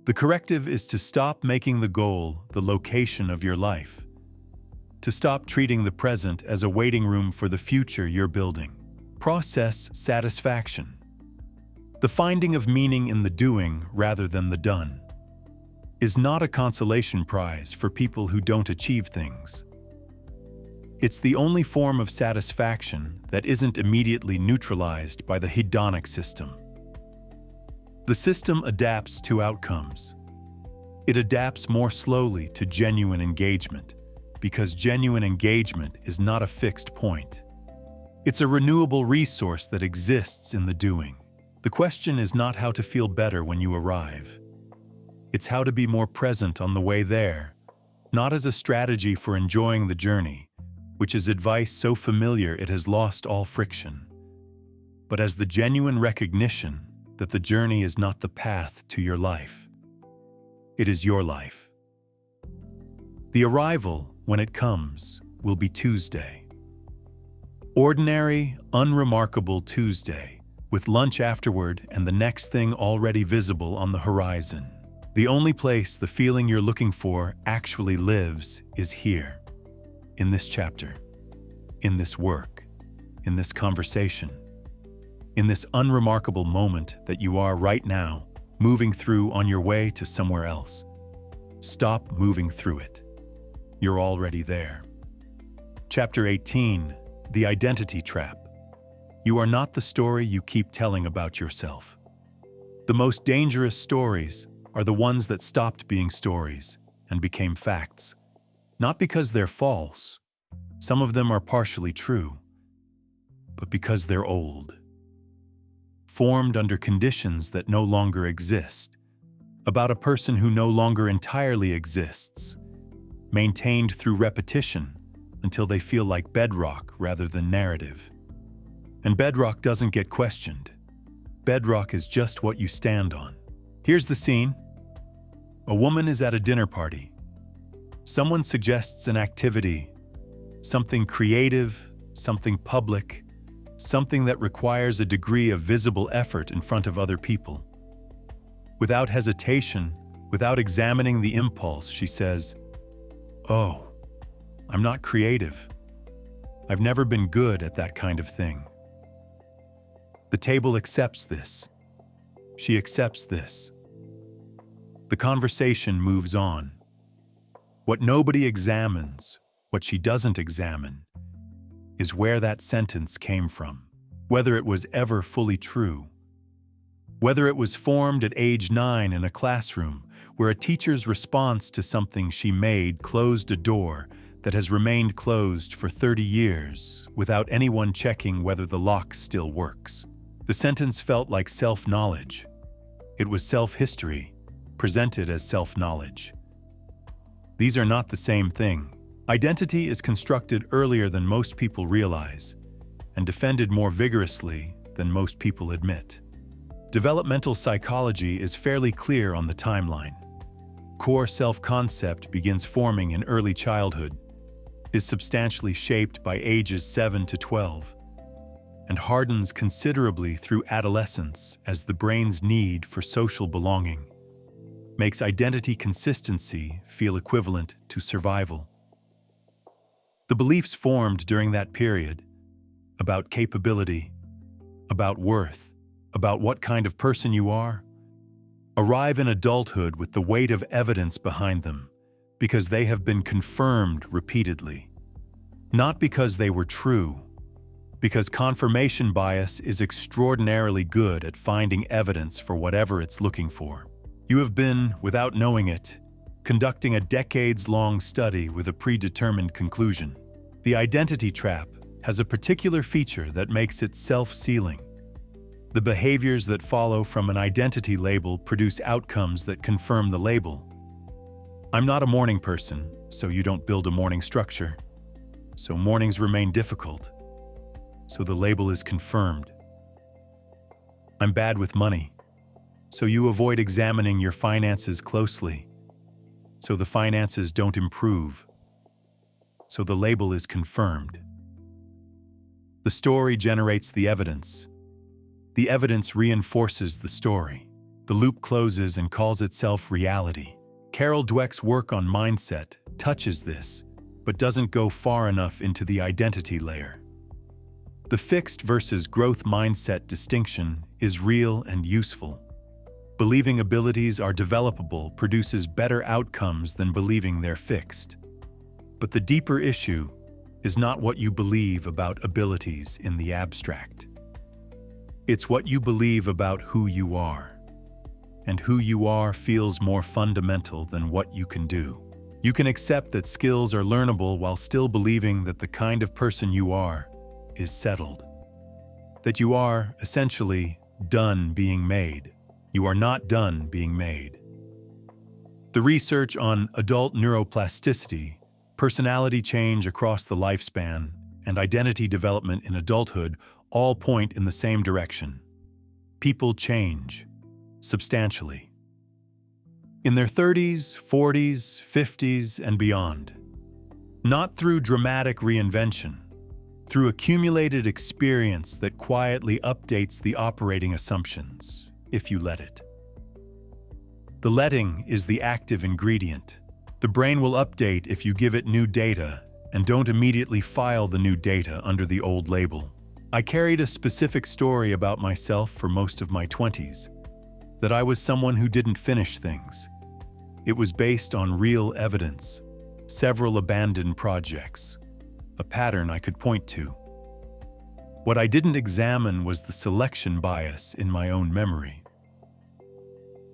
The corrective is to stop making the goal the location of your life. To stop treating the present as a waiting room for the future you're building. Process satisfaction. The finding of meaning in the doing rather than the done is not a consolation prize for people who don't achieve things. It's the only form of satisfaction that isn't immediately neutralized by the hedonic system. The system adapts to outcomes. It adapts more slowly to genuine engagement, because genuine engagement is not a fixed point. It's a renewable resource that exists in the doing. The question is not how to feel better when you arrive. It's how to be more present on the way there, not as a strategy for enjoying the journey, which is advice so familiar it has lost all friction, but as the genuine recognition that the journey is not the path to your life. It is your life. The arrival, when it comes, will be Tuesday. Ordinary, unremarkable Tuesday, with lunch afterward and the next thing already visible on the horizon. The only place the feeling you're looking for actually lives is here, in this chapter, in this work, in this conversation, in this unremarkable moment that you are right now, moving through on your way to somewhere else. Stop moving through it. You're already there. Chapter 18, The Identity Trap. You are not the story you keep telling about yourself. The most dangerous stories are the ones that stopped being stories and became facts. Not because they're false, some of them are partially true, but because they're old. Formed under conditions that no longer exist, about a person who no longer entirely exists, maintained through repetition until they feel like bedrock rather than narrative. And bedrock doesn't get questioned. Bedrock is just what you stand on. Here's the scene. A woman is at a dinner party. Someone suggests an activity, something creative, something public, something that requires a degree of visible effort in front of other people. Without hesitation, without examining the impulse, she says, "Oh, I'm not creative. I've never been good at that kind of thing." The table accepts this. She accepts this. The conversation moves on. What nobody examines, what she doesn't examine, is where that sentence came from, whether it was ever fully true, whether it was formed at age 9 in a classroom where a teacher's response to something she made closed a door that has remained closed for 30 years without anyone checking whether the lock still works. The sentence felt like self-knowledge. It was self-history, presented as self-knowledge. These are not the same thing. Identity is constructed earlier than most people realize, and defended more vigorously than most people admit. Developmental psychology is fairly clear on the timeline. Core self-concept begins forming in early childhood, is substantially shaped by ages 7 to 12, and hardens considerably through adolescence as the brain's need for social belonging makes identity consistency feel equivalent to survival. The beliefs formed during that period about capability, about worth, about what kind of person you are, arrive in adulthood with the weight of evidence behind them because they have been confirmed repeatedly. Not because they were true, because confirmation bias is extraordinarily good at finding evidence for whatever it's looking for. You have been, without knowing it, conducting a decades-long study with a predetermined conclusion. The identity trap has a particular feature that makes it self-sealing. The behaviors that follow from an identity label produce outcomes that confirm the label. I'm not a morning person, so you don't build a morning structure. So mornings remain difficult. So the label is confirmed. I'm bad with money. So you avoid examining your finances closely. So the finances don't improve. So the label is confirmed. The story generates the evidence. The evidence reinforces the story. The loop closes and calls itself reality. Carol Dweck's work on mindset touches this, but doesn't go far enough into the identity layer. The fixed versus growth mindset distinction is real and useful. Believing abilities are developable produces better outcomes than believing they're fixed. But the deeper issue is not what you believe about abilities in the abstract. It's what you believe about who you are. And who you are feels more fundamental than what you can do. You can accept that skills are learnable while still believing that the kind of person you are is settled. That you are, essentially, done being made. You are not done being made. The research on adult neuroplasticity, personality change across the lifespan, and identity development in adulthood all point in the same direction. People change, substantially. In their 30s, 40s, 50s, and beyond. Not through dramatic reinvention, through accumulated experience that quietly updates the operating assumptions, if you let it. The letting is the active ingredient. The brain will update if you give it new data and don't immediately file the new data under the old label. I carried a specific story about myself for most of my 20s. that I was someone who didn't finish things. It was based on real evidence, several abandoned projects, a pattern I could point to. What I didn't examine was the selection bias in my own memory.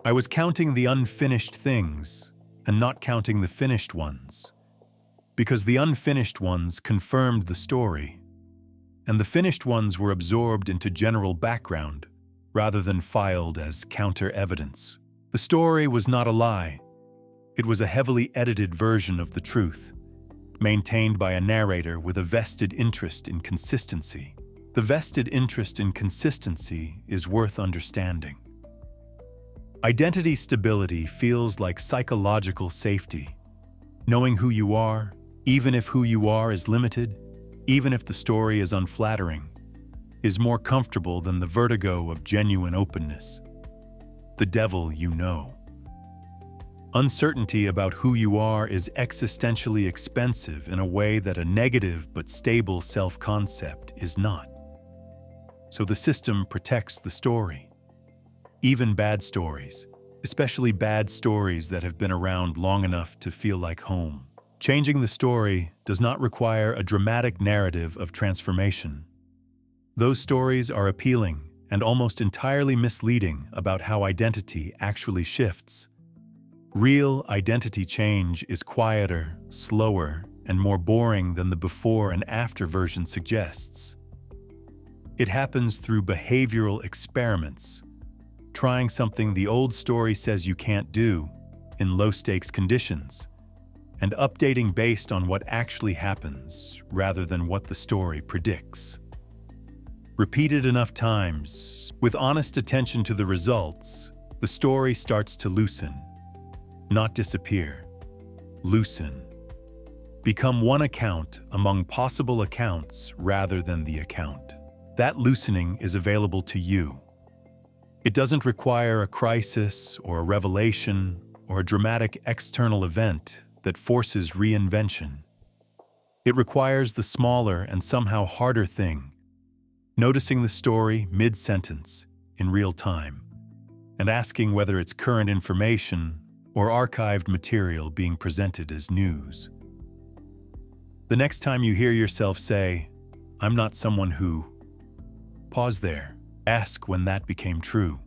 I was counting the unfinished things and not counting the finished ones, because the unfinished ones confirmed the story, and the finished ones were absorbed into general background rather than filed as counter-evidence. The story was not a lie. It was a heavily edited version of the truth, maintained by a narrator with a vested interest in consistency. The vested interest in consistency is worth understanding. Identity stability feels like psychological safety. Knowing who you are, even if who you are is limited, even if the story is unflattering, is more comfortable than the vertigo of genuine openness. The devil you know. Uncertainty about who you are is existentially expensive in a way that a negative but stable self-concept is not. So the system protects the story. Even bad stories, especially bad stories that have been around long enough to feel like home. Changing the story does not require a dramatic narrative of transformation. Those stories are appealing and almost entirely misleading about how identity actually shifts. Real identity change is quieter, slower, and more boring than the before and after version suggests. It happens through behavioral experiments, trying something the old story says you can't do in low-stakes conditions, and updating based on what actually happens rather than what the story predicts. Repeated enough times, with honest attention to the results, the story starts to loosen. Not disappear. Loosen. Become one account among possible accounts rather than the account. That loosening is available to you. It doesn't require a crisis or a revelation or a dramatic external event that forces reinvention. It requires the smaller and somehow harder thing, noticing the story mid-sentence in real time, and asking whether it's current information or archived material being presented as news. The next time you hear yourself say, "I'm not someone who," pause there. Ask when that became true.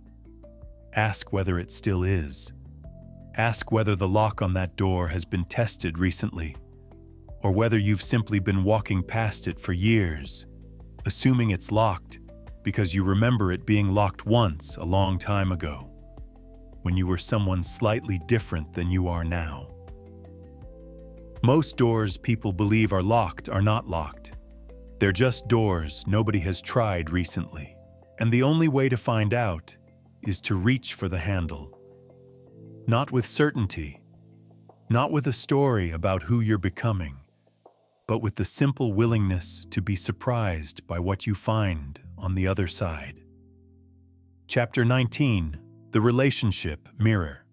Ask whether it still is. Ask whether the lock on that door has been tested recently, or whether you've simply been walking past it for years, assuming it's locked because you remember it being locked once a long time ago, when you were someone slightly different than you are now. Most doors people believe are locked are not locked. They're just doors nobody has tried recently. And the only way to find out is to reach for the handle. Not with certainty, not with a story about who you're becoming, but with the simple willingness to be surprised by what you find on the other side. Chapter 19, The Relationship Mirror.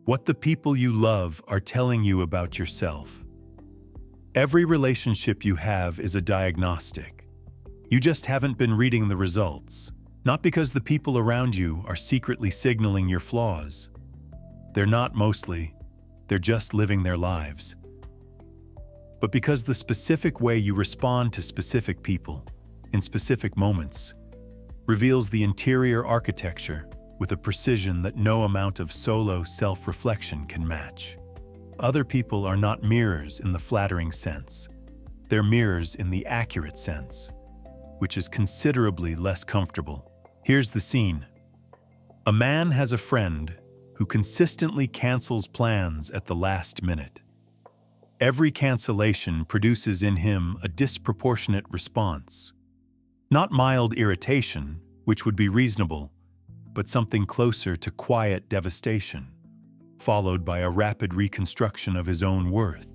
What the people you love are telling you about yourself. Every relationship you have is a diagnostic. You just haven't been reading the results, not because the people around you are secretly signaling your flaws. They're not mostly, they're just living their lives. But because the specific way you respond to specific people, in specific moments, reveals the interior architecture with a precision that no amount of solo self-reflection can match. Other people are not mirrors in the flattering sense. They're mirrors in the accurate sense, which is considerably less comfortable. Here's the scene. A man has a friend who consistently cancels plans at the last minute. Every cancellation produces in him a disproportionate response. Not mild irritation, which would be reasonable, but something closer to quiet devastation, followed by a rapid reconstruction of his own worth,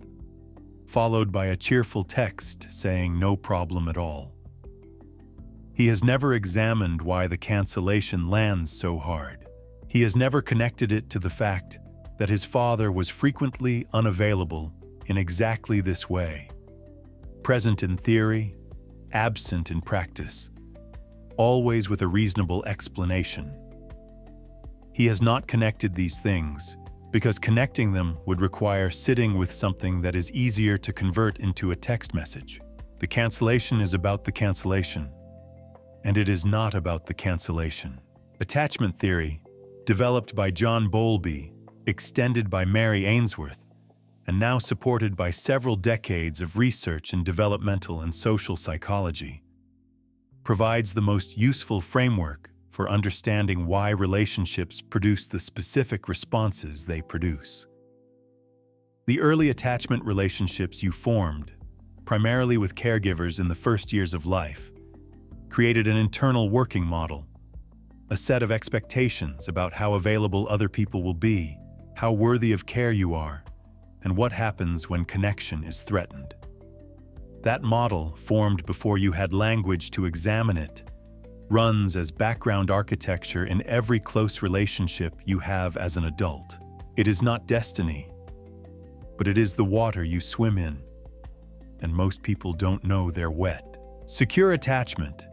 followed by a cheerful text saying no problem at all. He has never examined why the cancellation lands so hard. He has never connected it to the fact that his father was frequently unavailable in exactly this way, present in theory, absent in practice, always with a reasonable explanation. He has not connected these things because connecting them would require sitting with something that is easier to convert into a text message. The cancellation is about the cancellation, and it is not about the cancellation. Attachment theory, developed by John Bowlby, extended by Mary Ainsworth, and now supported by several decades of research in developmental and social psychology, provides the most useful framework for understanding why relationships produce the specific responses they produce. The early attachment relationships you formed, primarily with caregivers in the first years of life, created an internal working model, a set of expectations about how available other people will be, how worthy of care you are, and what happens when connection is threatened. That model, formed before you had language to examine it, runs as background architecture in every close relationship you have as an adult. It is not destiny, but it is the water you swim in, and most people don't know they're wet. Secure attachment,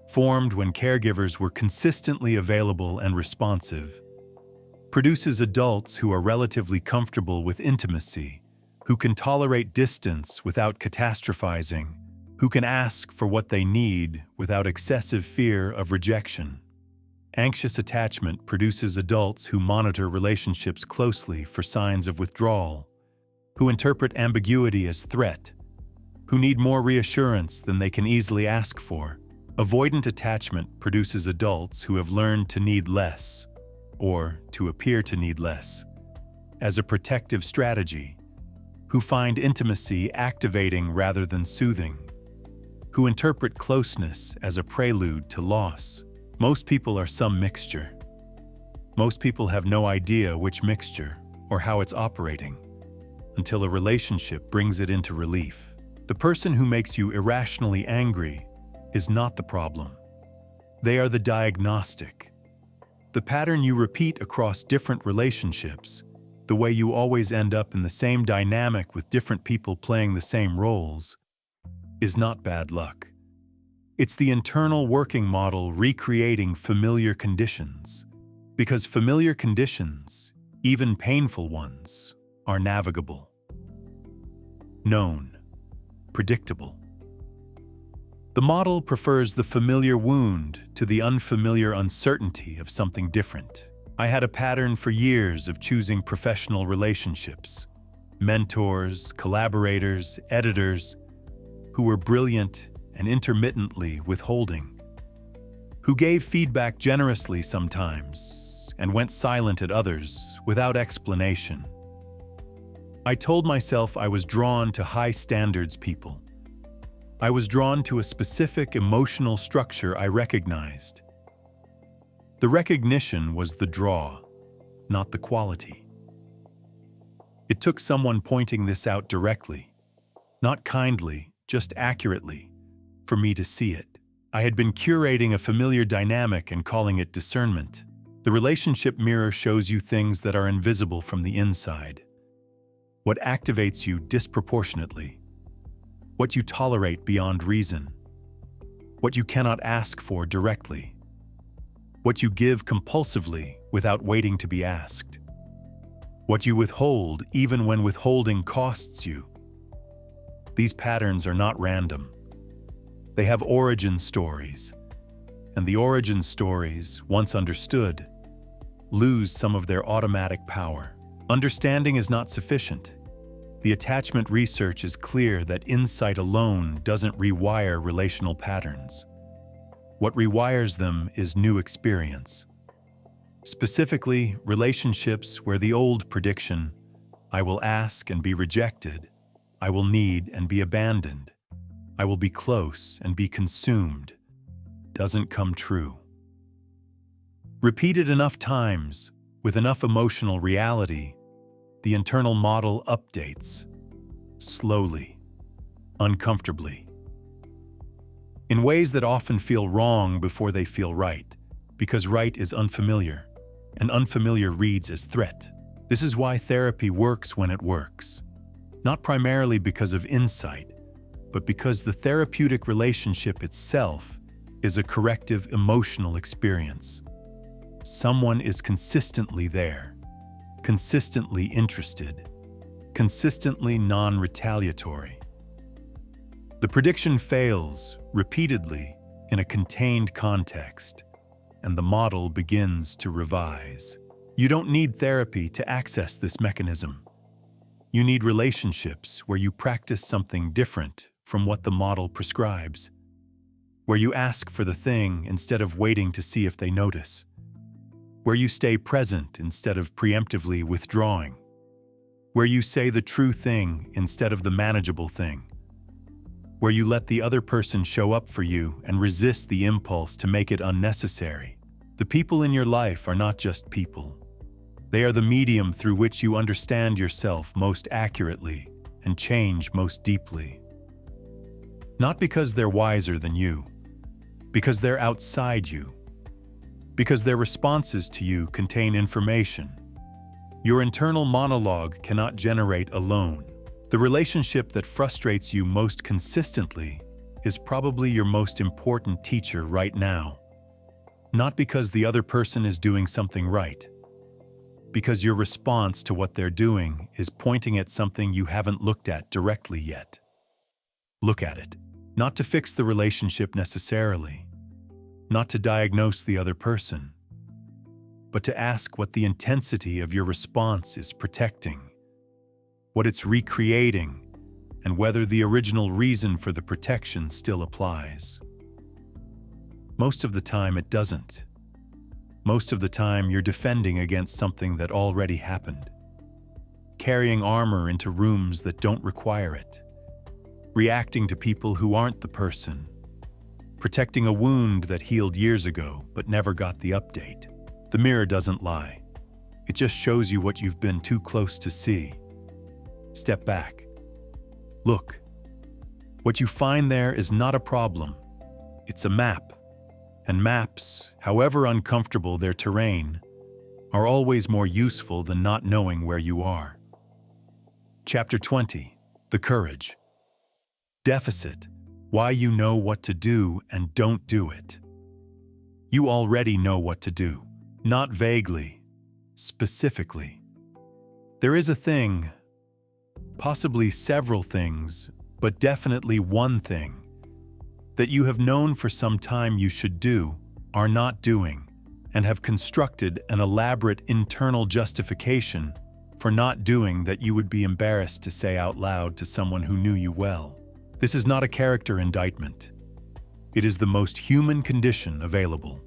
formed when caregivers were consistently available and responsive, produces adults who are relatively comfortable with intimacy, who can tolerate distance without catastrophizing, who can ask for what they need without excessive fear of rejection. Anxious attachment produces adults who monitor relationships closely for signs of withdrawal, who interpret ambiguity as threat, who need more reassurance than they can easily ask for. Avoidant attachment produces adults who have learned to need less, or to appear to need less, as a protective strategy, who find intimacy activating rather than soothing, who interpret closeness as a prelude to loss. Most people are some mixture. Most people have no idea which mixture or how it's operating until a relationship brings it into relief. The person who makes you irrationally angry is not the problem. They are the diagnostic. The pattern you repeat across different relationships, the way you always end up in the same dynamic with different people playing the same roles, is not bad luck. It's the internal working model recreating familiar conditions, because familiar conditions, even painful ones, are navigable, known, predictable. The model prefers the familiar wound to the unfamiliar uncertainty of something different. I had a pattern for years of choosing professional relationships, mentors, collaborators, editors, who were brilliant and intermittently withholding, who gave feedback generously sometimes and went silent at others without explanation. I told myself I was drawn to high standards people. I was drawn to a specific emotional structure I recognized. The recognition was the draw, not the quality. It took someone pointing this out directly, not kindly, just accurately, for me to see it. I had been curating a familiar dynamic and calling it discernment. The relationship mirror shows you things that are invisible from the inside. What activates you disproportionately. What you tolerate beyond reason. What you cannot ask for directly. What you give compulsively without waiting to be asked. What you withhold even when withholding costs you. These patterns are not random. They have origin stories, and the origin stories, once understood, lose some of their automatic power. Understanding is not sufficient. The attachment research is clear that insight alone doesn't rewire relational patterns. What rewires them is new experience. Specifically, relationships where the old prediction, I will ask and be rejected, I will need and be abandoned, I will be close and be consumed, doesn't come true. Repeated enough times, with enough emotional reality, the internal model updates, slowly, uncomfortably, in ways that often feel wrong before they feel right, because right is unfamiliar, and unfamiliar reads as threat. This is why therapy works when it works. Not primarily because of insight, but because the therapeutic relationship itself is a corrective emotional experience. someone is consistently there, consistently interested, consistently non-retaliatory. The prediction fails repeatedly in a contained context, and the model begins to revise. You don't need therapy to access this mechanism. You need relationships where you practice something different from what the model prescribes, where you ask for the thing instead of waiting to see if they notice, where you stay present instead of preemptively withdrawing, where you say the true thing instead of the manageable thing, where you let the other person show up for you and resist the impulse to make it unnecessary. The people in your life are not just people. They are the medium through which you understand yourself most accurately and change most deeply. Not because they're wiser than you, because they're outside you, because their responses to you contain information your internal monologue cannot generate alone. The relationship that frustrates you most consistently is probably your most important teacher right now. Not because the other person is doing something right, because your response to what they're doing is pointing at something you haven't looked at directly yet. Look at it, not to fix the relationship necessarily, not to diagnose the other person, but to ask what the intensity of your response is protecting, what it's recreating, and whether the original reason for the protection still applies. Most of the time it doesn't. Most of the time you're defending against something that already happened, carrying armor into rooms that don't require it, reacting to people who aren't the person, protecting a wound that healed years ago but never got the update. The mirror doesn't lie. It just shows you what you've been too close to see. Step back. Look. What you find there is not a problem. It's a map. And maps, however uncomfortable their terrain, are always more useful than not knowing where you are. Chapter 20. The Courage. Deficit. Why you know what to do and don't do it. You already know what to do. Not vaguely, specifically. There is a thing, possibly several things, but definitely one thing, that you have known for some time you should do, are not doing, and have constructed an elaborate internal justification for not doing that you would be embarrassed to say out loud to someone who knew you well. This is not a character indictment. It is the most human condition available.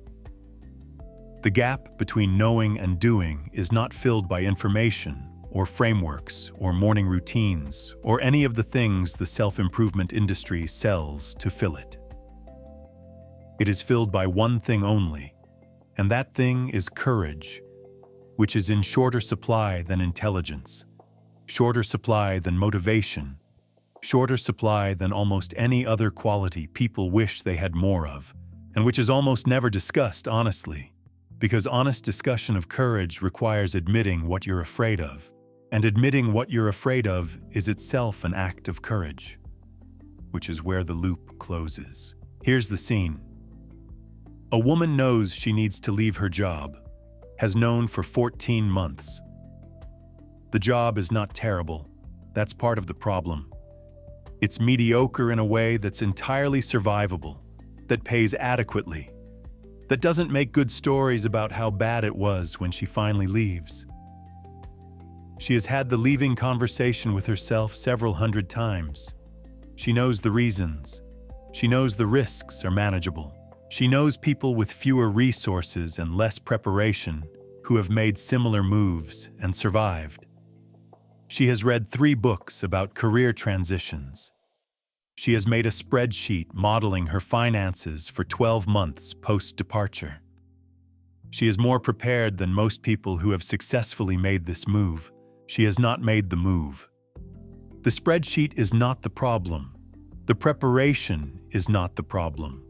The gap between knowing and doing is not filled by information, or frameworks, or morning routines, or any of the things the self-improvement industry sells to fill it. It is filled by one thing only, and that thing is courage, which is in shorter supply than intelligence, shorter supply than motivation, shorter supply than almost any other quality people wish they had more of, and which is almost never discussed honestly. Because honest discussion of courage requires admitting what you're afraid of, and admitting what you're afraid of is itself an act of courage, which is where the loop closes. Here's the scene. A woman knows she needs to leave her job, has known for 14 months. The job is not terrible. That's part of the problem. It's mediocre in a way that's entirely survivable, that pays adequately, that doesn't make good stories about how bad it was when she finally leaves. She has had the leaving conversation with herself several hundred times. She knows the reasons. She knows the risks are manageable. She knows people with fewer resources and less preparation who have made similar moves and survived. She has read 3 books about career transitions. She has made a spreadsheet modeling her finances for 12 months post-departure. She is more prepared than most people who have successfully made this move. She has not made the move. The spreadsheet is not the problem. The preparation is not the problem.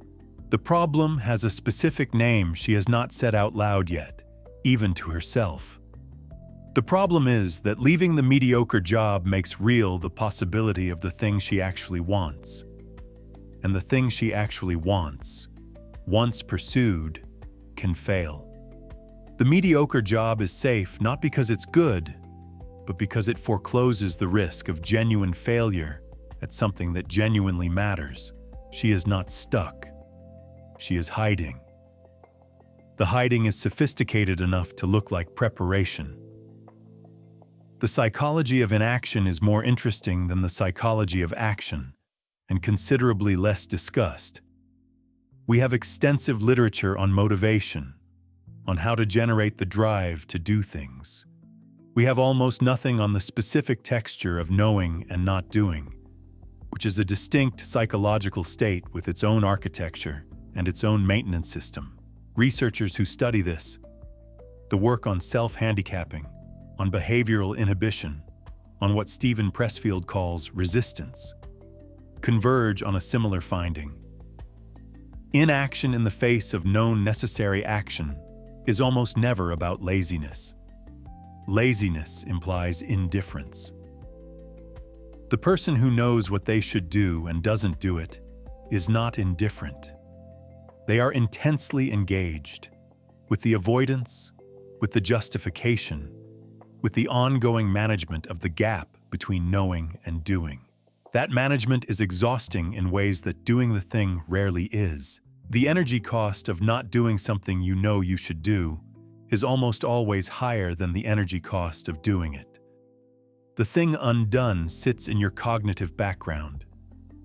The problem has a specific name she has not said out loud yet, even to herself. The problem is that leaving the mediocre job makes real the possibility of the thing she actually wants. And the thing she actually wants, once pursued, can fail. The mediocre job is safe not because it's good, but because it forecloses the risk of genuine failure at something that genuinely matters. She is not stuck. She is hiding. The hiding is sophisticated enough to look like preparation. The psychology of inaction is more interesting than the psychology of action, and considerably less discussed. We have extensive literature on motivation, on how to generate the drive to do things. We have almost nothing on the specific texture of knowing and not doing, which is a distinct psychological state with its own architecture and its own maintenance system. Researchers who study this, the work on self-handicapping, on behavioral inhibition, on what Stephen Pressfield calls resistance, converge on a similar finding. Inaction in the face of known necessary action is almost never about laziness. Laziness implies indifference. The person who knows what they should do and doesn't do it is not indifferent. They are intensely engaged with the avoidance, with the justification, with the ongoing management of the gap between knowing and doing. That management is exhausting in ways that doing the thing rarely is. The energy cost of not doing something you know you should do is almost always higher than the energy cost of doing it. The thing undone sits in your cognitive background,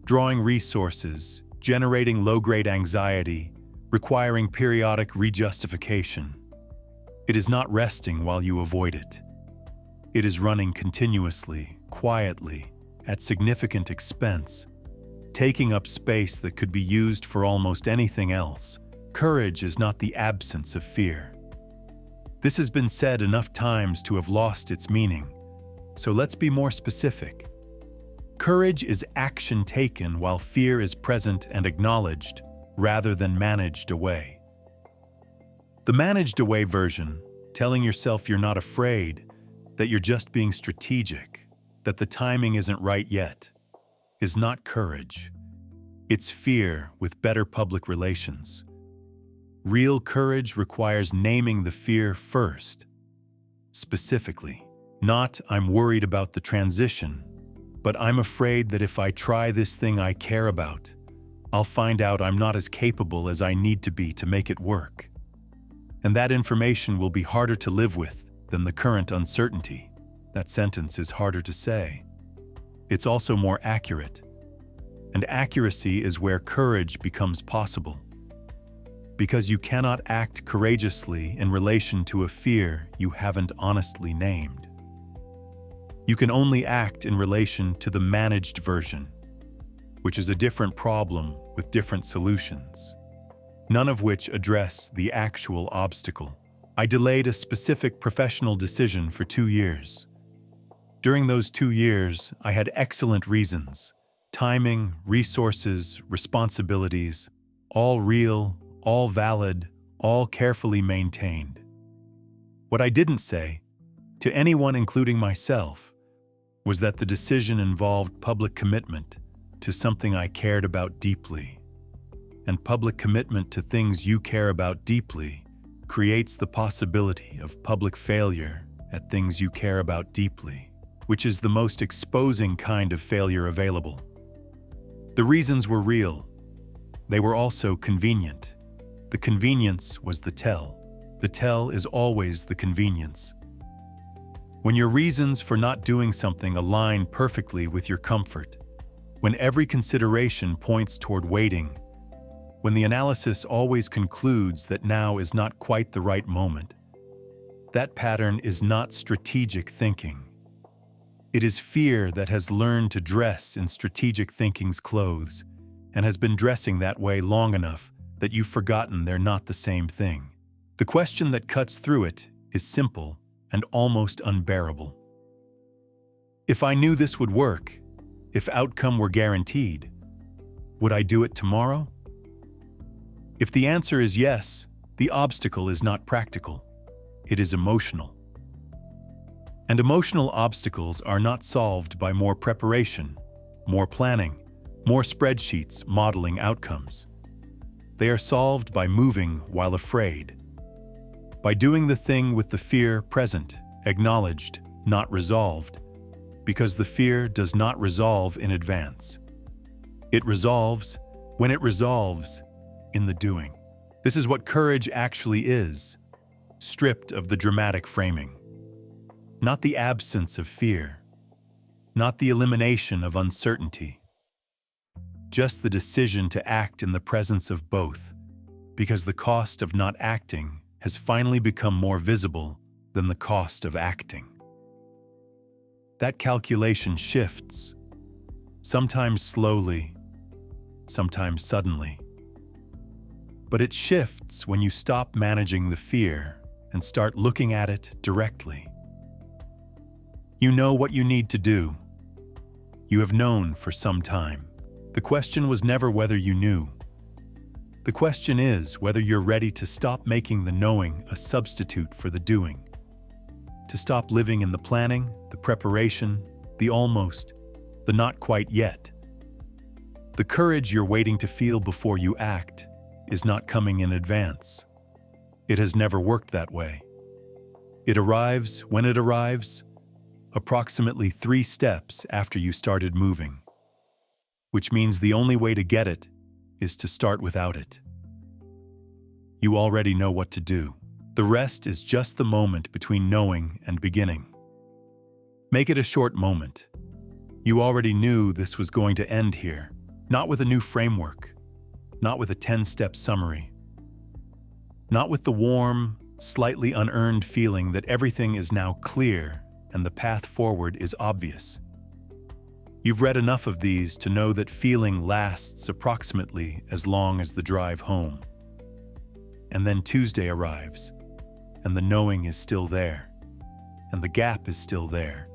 drawing resources, generating low-grade anxiety, requiring periodic rejustification. It is not resting while you avoid it. It is running continuously, quietly, at significant expense, taking up space that could be used for almost anything else. Courage is not the absence of fear. This has been said enough times to have lost its meaning, so let's be more specific. Courage is action taken while fear is present and acknowledged, rather than managed away. The managed away version, telling yourself you're not afraid, that you're just being strategic, that the timing isn't right yet, is not courage. It's fear with better public relations. Real courage requires naming the fear first. Specifically, not "I'm worried about the transition," but "I'm afraid that if I try this thing I care about, I'll find out I'm not as capable as I need to be to make it work. And that information will be harder to live with than the current uncertainty." That sentence is harder to say. It's also more accurate. And accuracy is where courage becomes possible. Because you cannot act courageously in relation to a fear you haven't honestly named. You can only act in relation to the managed version, which is a different problem with different solutions, none of which address the actual obstacle. I delayed a specific professional decision for 2 years. During those 2 years, I had excellent reasons: timing, resources, responsibilities, all real, all valid, all carefully maintained. What I didn't say, to anyone including myself, was that the decision involved public commitment to something I cared about deeply. And public commitment to things you care about deeply creates the possibility of public failure at things you care about deeply, which is the most exposing kind of failure available. The reasons were real. They were also convenient. The convenience was the tell. The tell is always the convenience. When your reasons for not doing something align perfectly with your comfort, when every consideration points toward waiting, when the analysis always concludes that now is not quite the right moment, that pattern is not strategic thinking. It is fear that has learned to dress in strategic thinking's clothes and has been dressing that way long enough that you've forgotten they're not the same thing. The question that cuts through it is simple and almost unbearable. If I knew this would work, if outcome were guaranteed, would I do it tomorrow? If the answer is yes, the obstacle is not practical. It is emotional. And emotional obstacles are not solved by more preparation, more planning, more spreadsheets modeling outcomes. They are solved by moving while afraid, By doing the thing with the fear present, acknowledged, not resolved, because the fear does not resolve in advance. It resolves when it resolves in the doing. This is what courage actually is, stripped of the dramatic framing. Not the absence of fear, not the elimination of uncertainty, just the decision to act in the presence of both, because the cost of not acting has finally become more visible than the cost of acting. That calculation shifts, sometimes slowly, sometimes suddenly. But it shifts when you stop managing the fear and start looking at it directly. You know what you need to do. You have known for some time. The question was never whether you knew. The question is whether you're ready to stop making the knowing a substitute for the doing. To stop living in the planning, the preparation, the almost, the not quite yet. The courage you're waiting to feel before you act is not coming in advance. It has never worked that way. It arrives when it arrives, approximately 3 steps after you started moving, which means the only way to get it is to start without it. You already know what to do. The rest is just the moment between knowing and beginning. Make it a short moment. You already knew this was going to end here, not with a new framework, not with a 10-step summary, not with the warm, slightly unearned feeling that everything is now clear and the path forward is obvious. You've read enough of these to know that feeling lasts approximately as long as the drive home. And then Tuesday arrives, and the knowing is still there, and the gap is still there,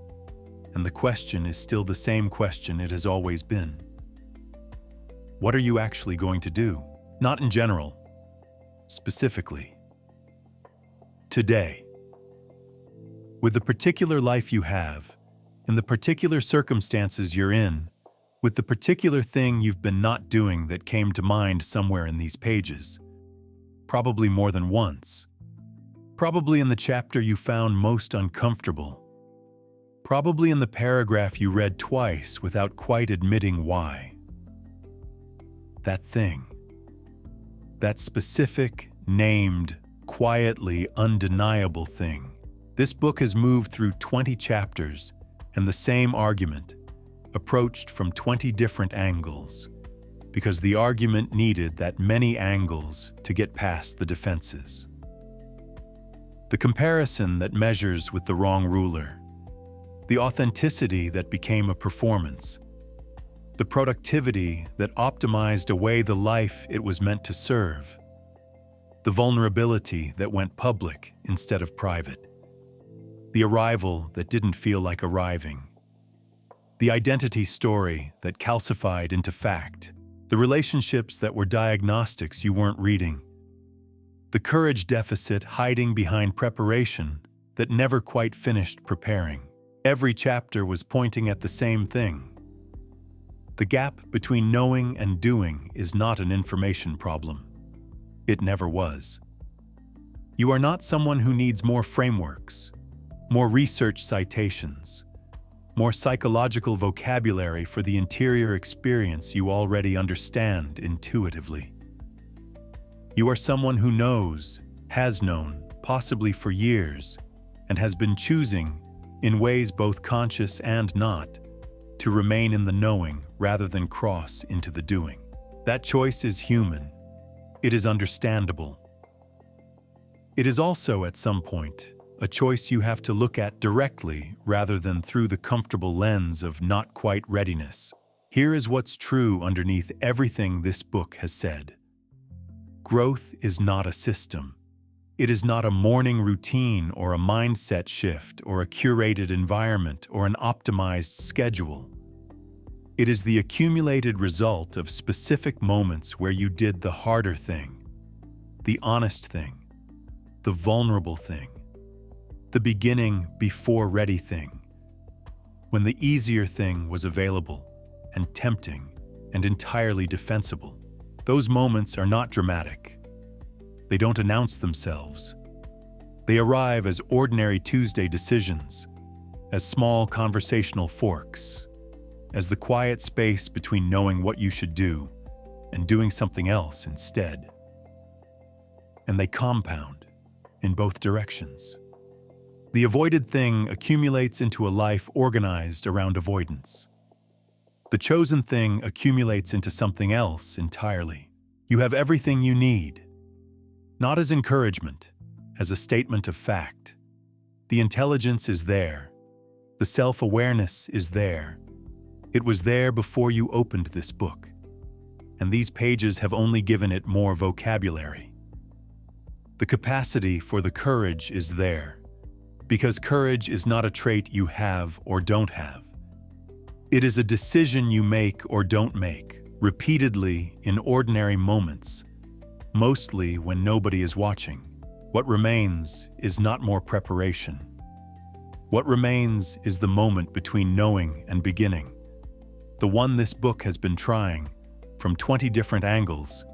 and the question is still the same question it has always been. What are you actually going to do? Not in general, specifically. Today. With the particular life you have, in the particular circumstances you're in, with the particular thing you've been not doing that came to mind somewhere in these pages, probably more than once, probably in the chapter you found most uncomfortable, probably in the paragraph you read twice without quite admitting why. That thing, that specific, named, quietly undeniable thing. This book has moved through 20 chapters and the same argument, approached from 20 different angles, because the argument needed that many angles to get past the defenses. The comparison that measures with the wrong ruler, the authenticity that became a performance, the productivity that optimized away the life it was meant to serve, the vulnerability that went public instead of private, the arrival that didn't feel like arriving, the identity story that calcified into fact, the relationships that were diagnostics you weren't reading, the courage deficit hiding behind preparation that never quite finished preparing. Every chapter was pointing at the same thing. The gap between knowing and doing is not an information problem. It never was. You are not someone who needs more frameworks, more research citations, more psychological vocabulary for the interior experience you already understand intuitively. You are someone who knows, has known, possibly for years, and has been choosing, in ways both conscious and not, to remain in the knowing rather than cross into the doing. That choice is human. It is understandable. It is also, at some point, a choice you have to look at directly rather than through the comfortable lens of not quite readiness. Here is what's true underneath everything this book has said. Growth is not a system. It is not a morning routine or a mindset shift or a curated environment or an optimized schedule. It is the accumulated result of specific moments where you did the harder thing, the honest thing, the vulnerable thing, the beginning before ready thing, when the easier thing was available and tempting and entirely defensible. Those moments are not dramatic. They don't announce themselves. They arrive as ordinary Tuesday decisions, as small conversational forks, as the quiet space between knowing what you should do and doing something else instead. And they compound in both directions. The avoided thing accumulates into a life organized around avoidance. The chosen thing accumulates into something else entirely. You have everything you need, not as encouragement, as a statement of fact. The intelligence is there. The self-awareness is there. It was there before you opened this book, and these pages have only given it more vocabulary. The capacity for the courage is there, because courage is not a trait you have or don't have. It is a decision you make or don't make, repeatedly in ordinary moments, mostly when nobody is watching. What remains is not more preparation. What remains is the moment between knowing and beginning, the one this book has been trying, from 20 different angles,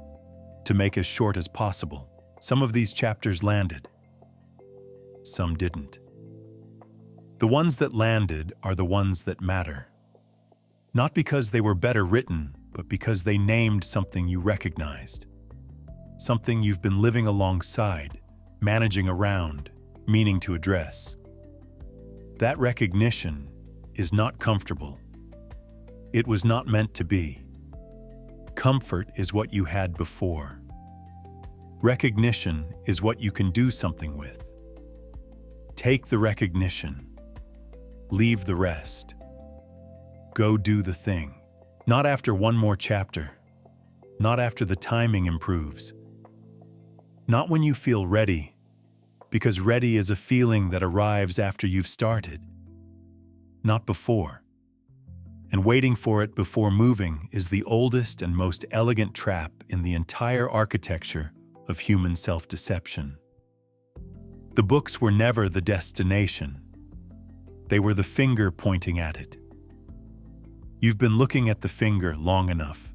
to make as short as possible. Some of these chapters landed. Some didn't. The ones that landed are the ones that matter. Not because they were better written, but because they named something you recognized. Something you've been living alongside, managing around, meaning to address. That recognition is not comfortable. It was not meant to be. Comfort is what you had before. Recognition is what you can do something with. Take the recognition. Leave the rest. Go do the thing. Not after one more chapter. Not after the timing improves. Not when you feel ready, because ready is a feeling that arrives after you've started. Not before. And waiting for it before moving is the oldest and most elegant trap in the entire architecture of human self-deception. The books were never the destination. They were the finger pointing at it. You've been looking at the finger long enough.